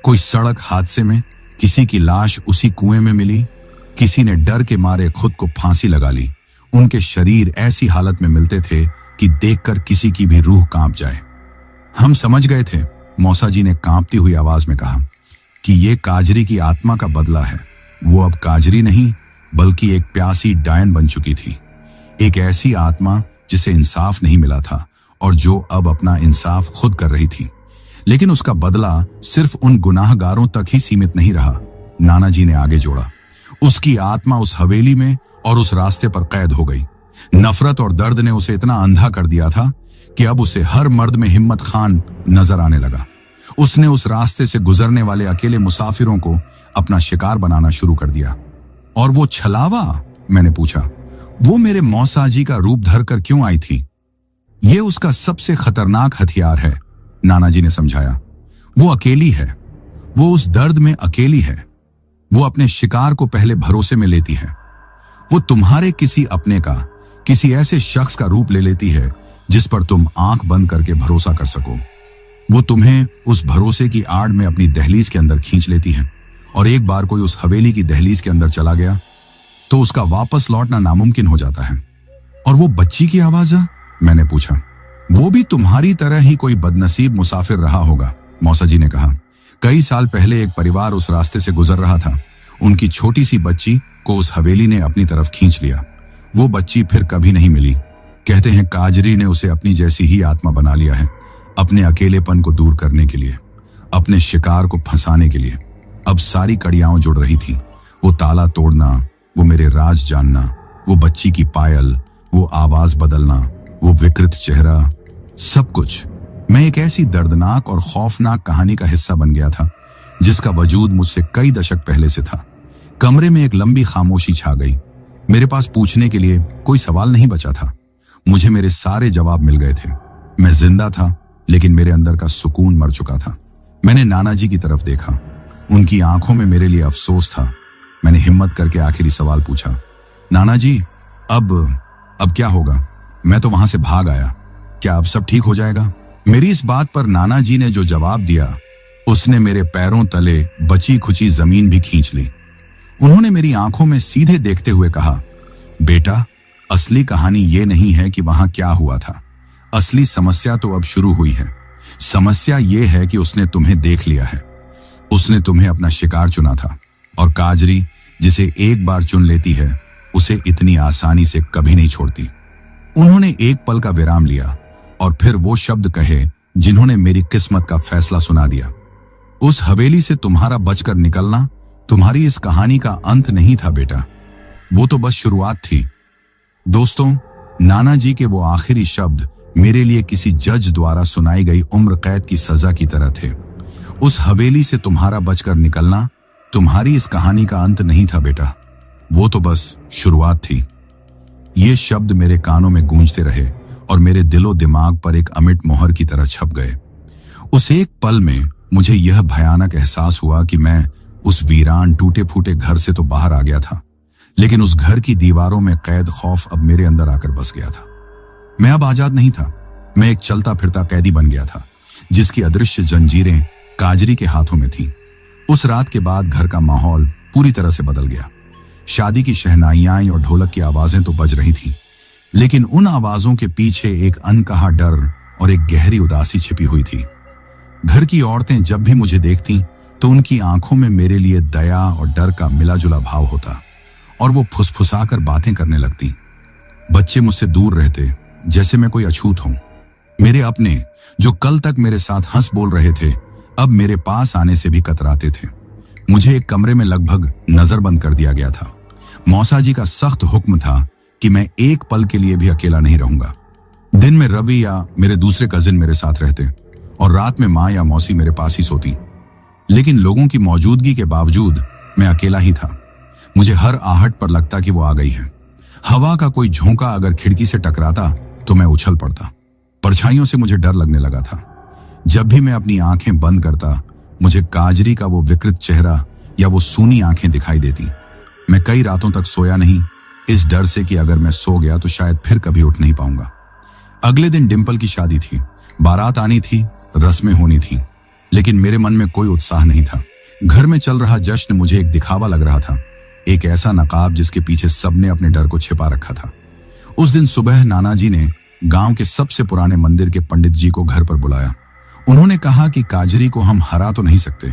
कोई सड़क हादसे में, किसी की लाश उसी कुएं में मिली, किसी ने डर के मारे खुद को फांसी लगा ली। उनके शरीर ऐसी हालत में मिलते थे कि देखकर किसी की भी रूह कांप जाए। हम समझ गए थे, मौसा जी ने कांपती हुई आवाज में कहा, कि ये काजरी की आत्मा का बदला है। वो अब काजरी नहीं, बल्कि एक प्यासी डायन बन चुकी थी। एक ऐसी आत्मा जिसे इंसाफ नहीं मिला था और जो अब अपना इंसाफ खुद कर रही थी। लेकिन उसका बदला सिर्फ उन गुनाहगारों तक ही सीमित नहीं रहा। नाना जी ने आगे जोड़ा, उसकी आत्मा उस हवेली में और उस रास्ते पर कैद हो गई। नफरत और दर्द ने उसे इतना अंधा कर दिया था कि अब उसे हर मर्द में हिम्मत खान नजर आने लगा। उसने उस रास्ते से गुजरने वाले अकेले मुसाफिरों को अपना शिकार बनाना शुरू कर दिया। और वो छलावा? मैंने पूछा। वो मेरे मौसाजी का रूप धरकर क्यों आई थी? ये उसका सबसे खतरनाक हथियार है, नाना जी ने समझाया। वो अकेली है, वो उस दर्द में अकेली है। वो अपने शिकार को पहले भरोसे में लेती है। वो तुम्हारे किसी अपने का, किसी ऐसे शख्स का रूप ले लेती है जिस पर तुम आंख बंद करके भरोसा कर सको। वो तुम्हें उस भरोसे की आड़ में अपनी दहलीज के अंदर खींच लेती है, और एक बार कोई उस हवेली की दहलीज के अंदर चला गया तो उसका वापस लौटना नामुमकिन हो जाता है। और वो बच्ची की आवाज? मैंने पूछा। वो भी तुम्हारी तरह ही कोई बदनसीब मुसाफिर रहा होगा, मौसा जी ने कहा। कई साल पहले एक परिवार उस रास्ते से गुजर रहा था। उनकी छोटी सी बच्ची को उस हवेली ने अपनी तरफ खींच लिया। वो बच्ची फिर कभी नहीं मिली। कहते हैं काजरी ने उसे अपनी जैसी ही आत्मा बना लिया है, अपने अकेलेपन को दूर करने के लिए, अपने शिकार को फंसाने के लिए। अब सारी कड़ियां जुड़ रही थी। वो ताला तोड़ना, वो मेरे राज जानना, वो बच्ची की पायल, वो आवाज बदलना, वो विकृत चेहरा, सब कुछ। मैं एक ऐसी दर्दनाक और खौफनाक कहानी का हिस्सा बन गया था जिसका वजूद मुझसे कई दशक पहले से था। कमरे में एक लंबी खामोशी छा गई। मेरे पास पूछने के लिए कोई सवाल नहीं बचा था। मुझे मेरे सारे जवाब मिल गए थे। मैं जिंदा था, लेकिन मेरे अंदर का सुकून मर चुका था। मैंने नाना जी की तरफ देखा। उनकी आंखों में मेरे लिए अफसोस था। मैंने हिम्मत करके आखिरी सवाल पूछा, नाना जी, अब क्या होगा? मैं तो वहां से भाग आया, क्या अब सब ठीक हो जाएगा? मेरी इस बात पर नाना जी ने जो जवाब दिया, उसने मेरे पैरों तले बची खुची जमीन भी खींच ली। उन्होंने मेरी आंखों में सीधे देखते हुए कहा, बेटा, असली कहानी ये नहीं है कि वहां क्या हुआ था। असली समस्या तो अब शुरू हुई है। समस्या ये है कि उसने तुम्हें देख लिया है। उसने तुम्हें अपना शिकार चुना था, और काजरी जिसे एक बार चुन लेती है उसे इतनी आसानी से कभी नहीं छोड़ती। उन्होंने एक पल का विराम लिया और फिर वो शब्द कहे जिन्होंने मेरी किस्मत का फैसला सुना दिया। उस हवेली से तुम्हारा बचकर निकलना तुम्हारी इस कहानी का अंत नहीं था बेटा, वो तो बस शुरुआत थी। दोस्तों, नाना जी के वो आखिरी शब्द मेरे लिए किसी जज द्वारा सुनाई गई उम्र कैद की सजा की तरह थे। उस हवेली से तुम्हारा बचकर निकलना तुम्हारी इस कहानी का अंत नहीं था बेटा, वो तो बस शुरुआत थी। ये शब्द मेरे कानों में गूंजते रहे और मेरे दिलो दिमाग पर एक अमिट मोहर की तरह छप गए। उस एक पल में मुझे यह भयानक एहसास हुआ कि मैं उस वीरान टूटे फूटे घर से तो बाहर आ गया था, लेकिन उस घर की दीवारों में कैद खौफ अब मेरे अंदर आकर बस गया था। मैं अब आजाद नहीं था, मैं एक चलता फिरता कैदी बन गया था जिसकी अदृश्य जंजीरें काजरी के हाथों में थीं। उस रात के बाद घर का माहौल पूरी तरह से बदल गया। शादी की शहनाइयां और ढोलक की आवाजें तो बज रही थीं, लेकिन उन आवाजों के पीछे एक अनकहा डर और एक गहरी उदासी छिपी हुई थी। घर की औरतें जब भी मुझे देखतीं तो उनकी आंखों में मेरे लिए दया और डर का मिला जुला भाव होता, और वो फुसफुसाकर बातें करने लगती। बच्चे मुझसे दूर रहते, जैसे मैं कोई अछूत हूं। मेरे अपने, जो कल तक मेरे साथ हंस बोल रहे थे, अब मेरे पास आने से भी कतराते थे। मुझे एक कमरे में लगभग नजरबंद कर दिया गया था। मौसा जी का सख्त हुक्म था कि मैं एक पल के लिए भी अकेला नहीं रहूंगा। दिन में रवि या मेरे दूसरे कजिन मेरे साथ रहते और रात में माँ या मौसी मेरे पास ही सोती, लेकिन लोगों की मौजूदगी के बावजूद मैं अकेला ही था। मुझे हर आहट पर लगता कि वो आ गई है। हवा का कोई झोंका अगर खिड़की से टकराता तो मैं उछल पड़ता। परछाइयों से मुझे डर लगने लगा था। जब भी मैं अपनी आंखें बंद करता, मुझे काजरी का वो विकृत चेहरा या वो सूनी आंखें दिखाई देती। मैं कई रातों तक सोया नहीं, इस डर से कि अगर मैं सो गया तो शायद फिर कभी उठ नहीं पाऊंगा। अगले दिन डिंपल की शादी थी। बारात आनी थी, रस्में होनी थी, लेकिन मेरे मन में कोई उत्साह नहीं था। घर में चल रहा जश्न मुझे एक दिखावा लग रहा था, एक ऐसा नकाब जिसके पीछे सबने अपने डर को छिपा रखा था। उस दिन सुबह नाना जी ने गांव के सबसे पुराने मंदिर के पंडित जी को घर पर बुलाया। उन्होंने कहा कि काजरी को हम हरा तो नहीं सकते,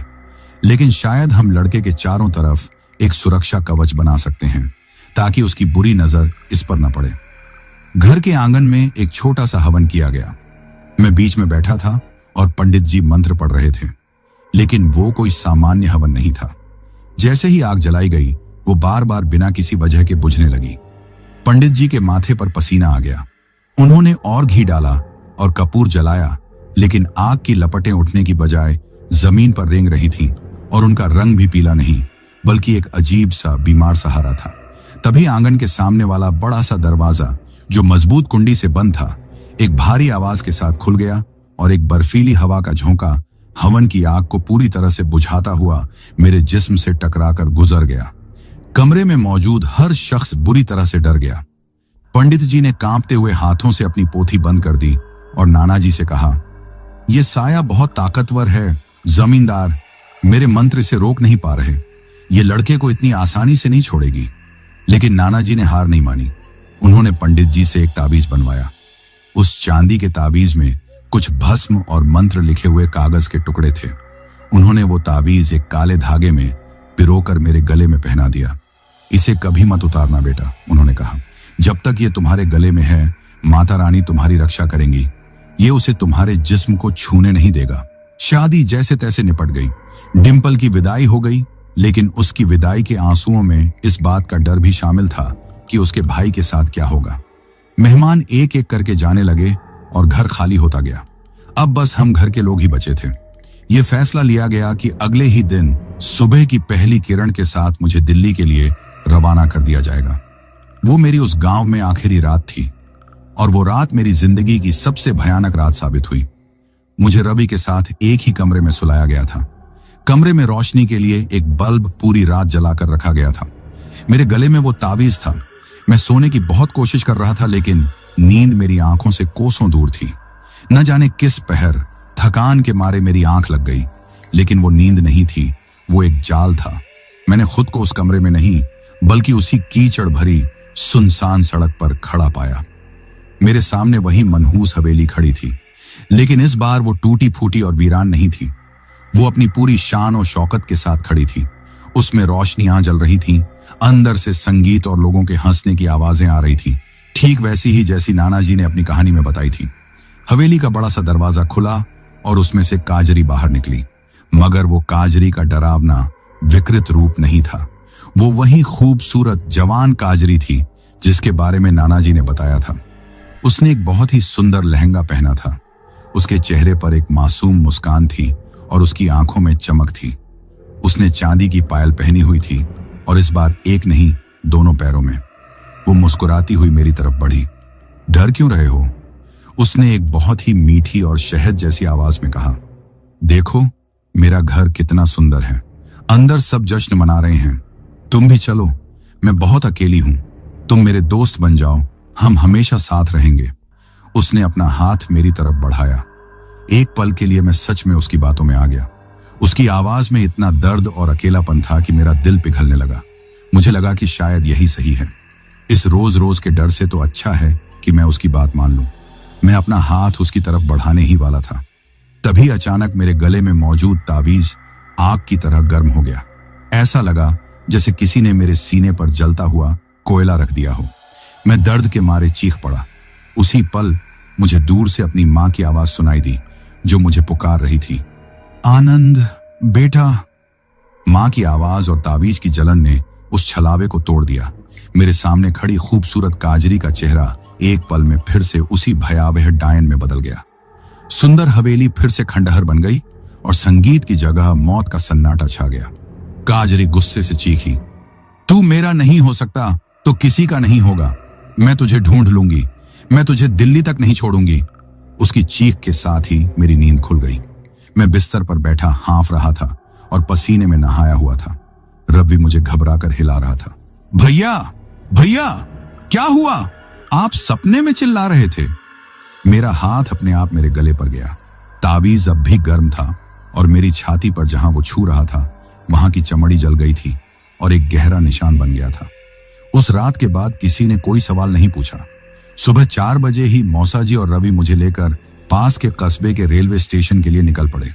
लेकिन शायद हम लड़के के चारों तरफ एक सुरक्षा कवच बना सकते हैं ताकि उसकी बुरी नजर इस पर न पड़े। घर के आंगन में एक छोटा सा हवन किया गया। मैं बीच में बैठा था और पंडित जी मंत्र पढ़ रहे थे, लेकिन वो कोई सामान्य हवन नहीं था। जैसे ही आग जलाई गई, वो बार बार बिना किसी वजह के बुझने लगी। पंडित जी के माथे पर पसीना आ गया। उन्होंने और घी डाला और कपूर जलाया, लेकिन आग की लपटें उठने की बजाय जमीन पर रेंग रही थीं और उनका रंग भी पीला नहीं, बल्कि एक अजीब सा बीमार सा हरा था। तभी आंगन के सामने वाला बड़ा सा दरवाजा, जो मजबूत कुंडी से बंद था, एक भारी आवाज के साथ खुल गया और एक बर्फीली हवा का झोंका हवन की आग को पूरी तरह से बुझाता हुआ मेरे जिस्म से टकराकर गुजर गया। कमरे में मौजूद हर शख्स बुरी तरह से डर गया। पंडित जी ने कांपते हुए हाथों से अपनी पोथी बंद कर दी और नाना जी से कहा, यह साया बहुत ताकतवर है जमींदार, मेरे मंत्र इसे रोक नहीं पा रहे। ये लड़के को इतनी आसानी से नहीं छोड़ेगी। लेकिन नाना जी ने हार नहीं मानी। उन्होंने पंडित जी से एक ताबीज बनवाया। उस चांदी के ताबीज में कुछ भस्म और मंत्र लिखे हुए कागज के टुकड़े थे। उन्होंने वो ताबीज एक काले धागे में पिरोकर मेरे गले में पहना दिया। इसे कभी मत उतारना बेटा, उन्होंने कहा। जब तक ये तुम्हारे गले में है, माता रानी तुम्हारी रक्षा करेंगी। ये उसे तुम्हारे जिस्म को छूने नहीं देगा। शादी जैसे तैसे निपट गई। डिंपल की विदाई हो गई, लेकिन उसकी विदाई के आंसुओं में इस बात का डर भी शामिल था कि उसके भाई के साथ क्या होगा। मेहमान एक एक करके जाने लगे और घर खाली होता गया। अब बस हम घर के लोग ही बचे थे। यह फैसला लिया गया कि अगले ही दिन सुबह की पहली किरण के साथ मुझे दिल्ली के लिए रवाना कर दिया जाएगा। वो मेरी उस गांव में आखिरी रात थी और वो रात मेरी जिंदगी की सबसे भयानक रात साबित हुई। मुझे रवि के साथ एक ही कमरे में सुलाया गया था। कमरे में रोशनी के लिए एक बल्ब पूरी रात जलाकर रखा गया था। मेरे गले में वो ताबीज था। मैं सोने की बहुत कोशिश कर रहा था, लेकिन नींद मेरी आंखों से कोसों दूर थी। न जाने किस पहर थकान के मारे मेरी आंख लग गई, लेकिन वो नींद नहीं थी, वो एक जाल था। मैंने खुद को उस कमरे में नहीं, बल्कि उसी कीचड़ भरी सुनसान सड़क पर खड़ा पाया। मेरे सामने वही मनहूस हवेली खड़ी थी, लेकिन इस बार वो टूटी फूटी और वीरान नहीं थी। वो अपनी पूरी शान और शौकत के साथ खड़ी थी। उसमें रोशनियां जल रही थीं, अंदर से संगीत और लोगों के हंसने की आवाजें आ रही थी, ठीक वैसी ही जैसी नाना जी ने अपनी कहानी में बताई थी। हवेली का बड़ा सा दरवाजा खुला और उसमें से काजरी बाहर निकली, मगर वो काजरी का डरावना विकृत रूप नहीं था। वो वही खूबसूरत जवान काजरी थी जिसके बारे में नाना जी ने बताया था। उसने एक बहुत ही सुंदर लहंगा पहना था। उसके चेहरे पर एक मासूम मुस्कान थी और उसकी आंखों में चमक थी। उसने चांदी की पायल पहनी हुई थी और इस बार एक नहीं, दोनों पैरों में। वो मुस्कुराती हुई मेरी तरफ बढ़ी। डर क्यों रहे हो? उसने एक बहुत ही मीठी और शहद जैसी आवाज में कहा। देखो मेरा घर कितना सुंदर है। अंदर सब जश्न मना रहे हैं। तुम भी चलो, मैं बहुत अकेली हूं। तुम मेरे दोस्त बन जाओ, हम हमेशा साथ रहेंगे। उसने अपना हाथ मेरी तरफ बढ़ाया। एक पल के लिए मैं सच में उसकी बातों में आ गया। उसकी आवाज में इतना दर्द और अकेलापन था कि मेरा दिल पिघलने लगा। मुझे लगा कि शायद यही सही है। इस रोज रोज के डर से तो अच्छा है कि मैं उसकी बात मान लूं। मैं अपना हाथ उसकी तरफ बढ़ाने ही वाला था, तभी अचानक मेरे गले में मौजूद ताबीज आग की तरह गर्म हो गया। ऐसा लगा जैसे किसी ने मेरे सीने पर जलता हुआ कोयला रख दिया हो। मैं दर्द के मारे चीख पड़ा। उसी पल मुझे दूर से अपनी मां की आवाज सुनाई दी, जो मुझे पुकार रही थी, आनंद बेटा। मां की आवाज और ताबीज की जलन ने उस छलावे को तोड़ दिया। मेरे सामने खड़ी खूबसूरत काजरी का चेहरा एक पल में फिर से उसी भयावह डायन में बदल गया। सुंदर हवेली फिर से खंडहर बन गई और संगीत की जगह मौत का सन्नाटा छा गया। काजरी गुस्से से चीखी, तू मेरा नहीं हो सकता तो किसी का नहीं होगा। मैं तुझे ढूंढ लूंगी, मैं तुझे दिल्ली तक नहीं छोड़ूंगी। उसकी चीख के साथ ही मेरी नींद खुल गई। मैं बिस्तर पर बैठा हाँफ रहा था और पसीने में नहाया हुआ था। रवि मुझे घबराकर हिला रहा था। भैया भैया क्या हुआ? आप सपने में चिल्ला रहे थे। मेरा हाथ अपने आप मेरे गले पर गया। ताबीज अब भी गर्म था और मेरी छाती पर जहां वो छू रहा था वहां की चमड़ी जल गई थी और एक गहरा निशान बन गया था। उस रात के बाद किसी ने कोई सवाल नहीं पूछा। सुबह 4 बजे ही मौसा जी और रवि मुझे लेकर पास के कस्बे के रेलवे स्टेशन के लिए निकल पड़े।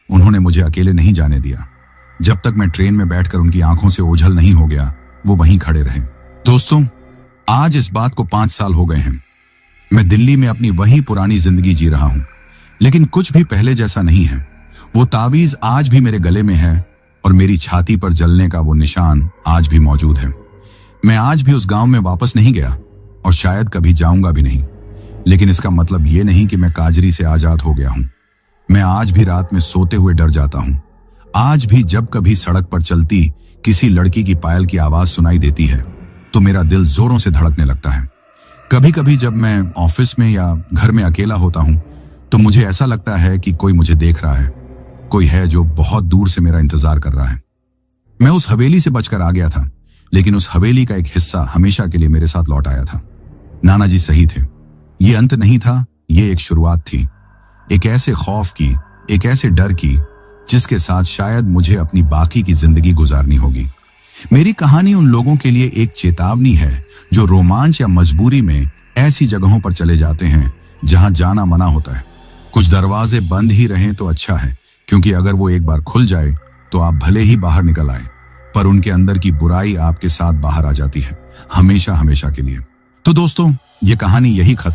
उन्होंने मुझे अकेले नहीं जाने दिया। जब तक मैं ट्रेन में बैठकर उनकी आंखों से ओझल नहीं हो गया, वो वहीं खड़े रहे। दोस्तों, आज इस बात को 5 साल हो गए हैं। मैं दिल्ली में अपनी वही पुरानी जिंदगी जी रहा हूं, लेकिन कुछ भी पहले जैसा नहीं है। वो ताबीज आज भी मेरे गले में है और मेरी छाती पर जलने का वो निशान आज भी मौजूद है। मैं आज भी उस गांव में वापस नहीं गया और शायद कभी जाऊंगा भी नहीं, लेकिन इसका मतलब ये नहीं कि मैं काजरी से आजाद हो गया हूं। मैं आज भी रात में सोते हुए डर जाता हूं। आज भी जब कभी सड़क पर चलती किसी लड़की की पायल की आवाज सुनाई देती है तो मेरा दिल जोरों से धड़कने लगता है। कभी कभी जब मैं ऑफिस में या घर में अकेला होता हूं तो मुझे ऐसा लगता है कि कोई मुझे देख रहा है, कोई है जो बहुत दूर से मेरा इंतजार कर रहा है। मैं उस हवेली से बचकर आ गया था, लेकिन उस हवेली का एक हिस्सा हमेशा के लिए मेरे साथ लौट आया था। नाना जी सही थे, ये अंत नहीं था, ये एक शुरुआत थी, एक ऐसे खौफ की, एक ऐसे डर की जिसके साथ शायद मुझे अपनी बाकी की जिंदगी गुजारनी होगी। मेरी कहानी उन लोगों के लिए एक चेतावनी है जो रोमांच या मजबूरी में ऐसी जगहों पर चले जाते हैं जहां जाना मना होता है। कुछ दरवाजे बंद ही रहें तो अच्छा है, क्योंकि अगर वो एक बार खुल जाए तो आप भले ही बाहर निकल आए, पर उनके अंदर की बुराई आपके साथ बाहर आ जाती है, हमेशा हमेशा के लिए। तो दोस्तों, ये कहानी यही खत्म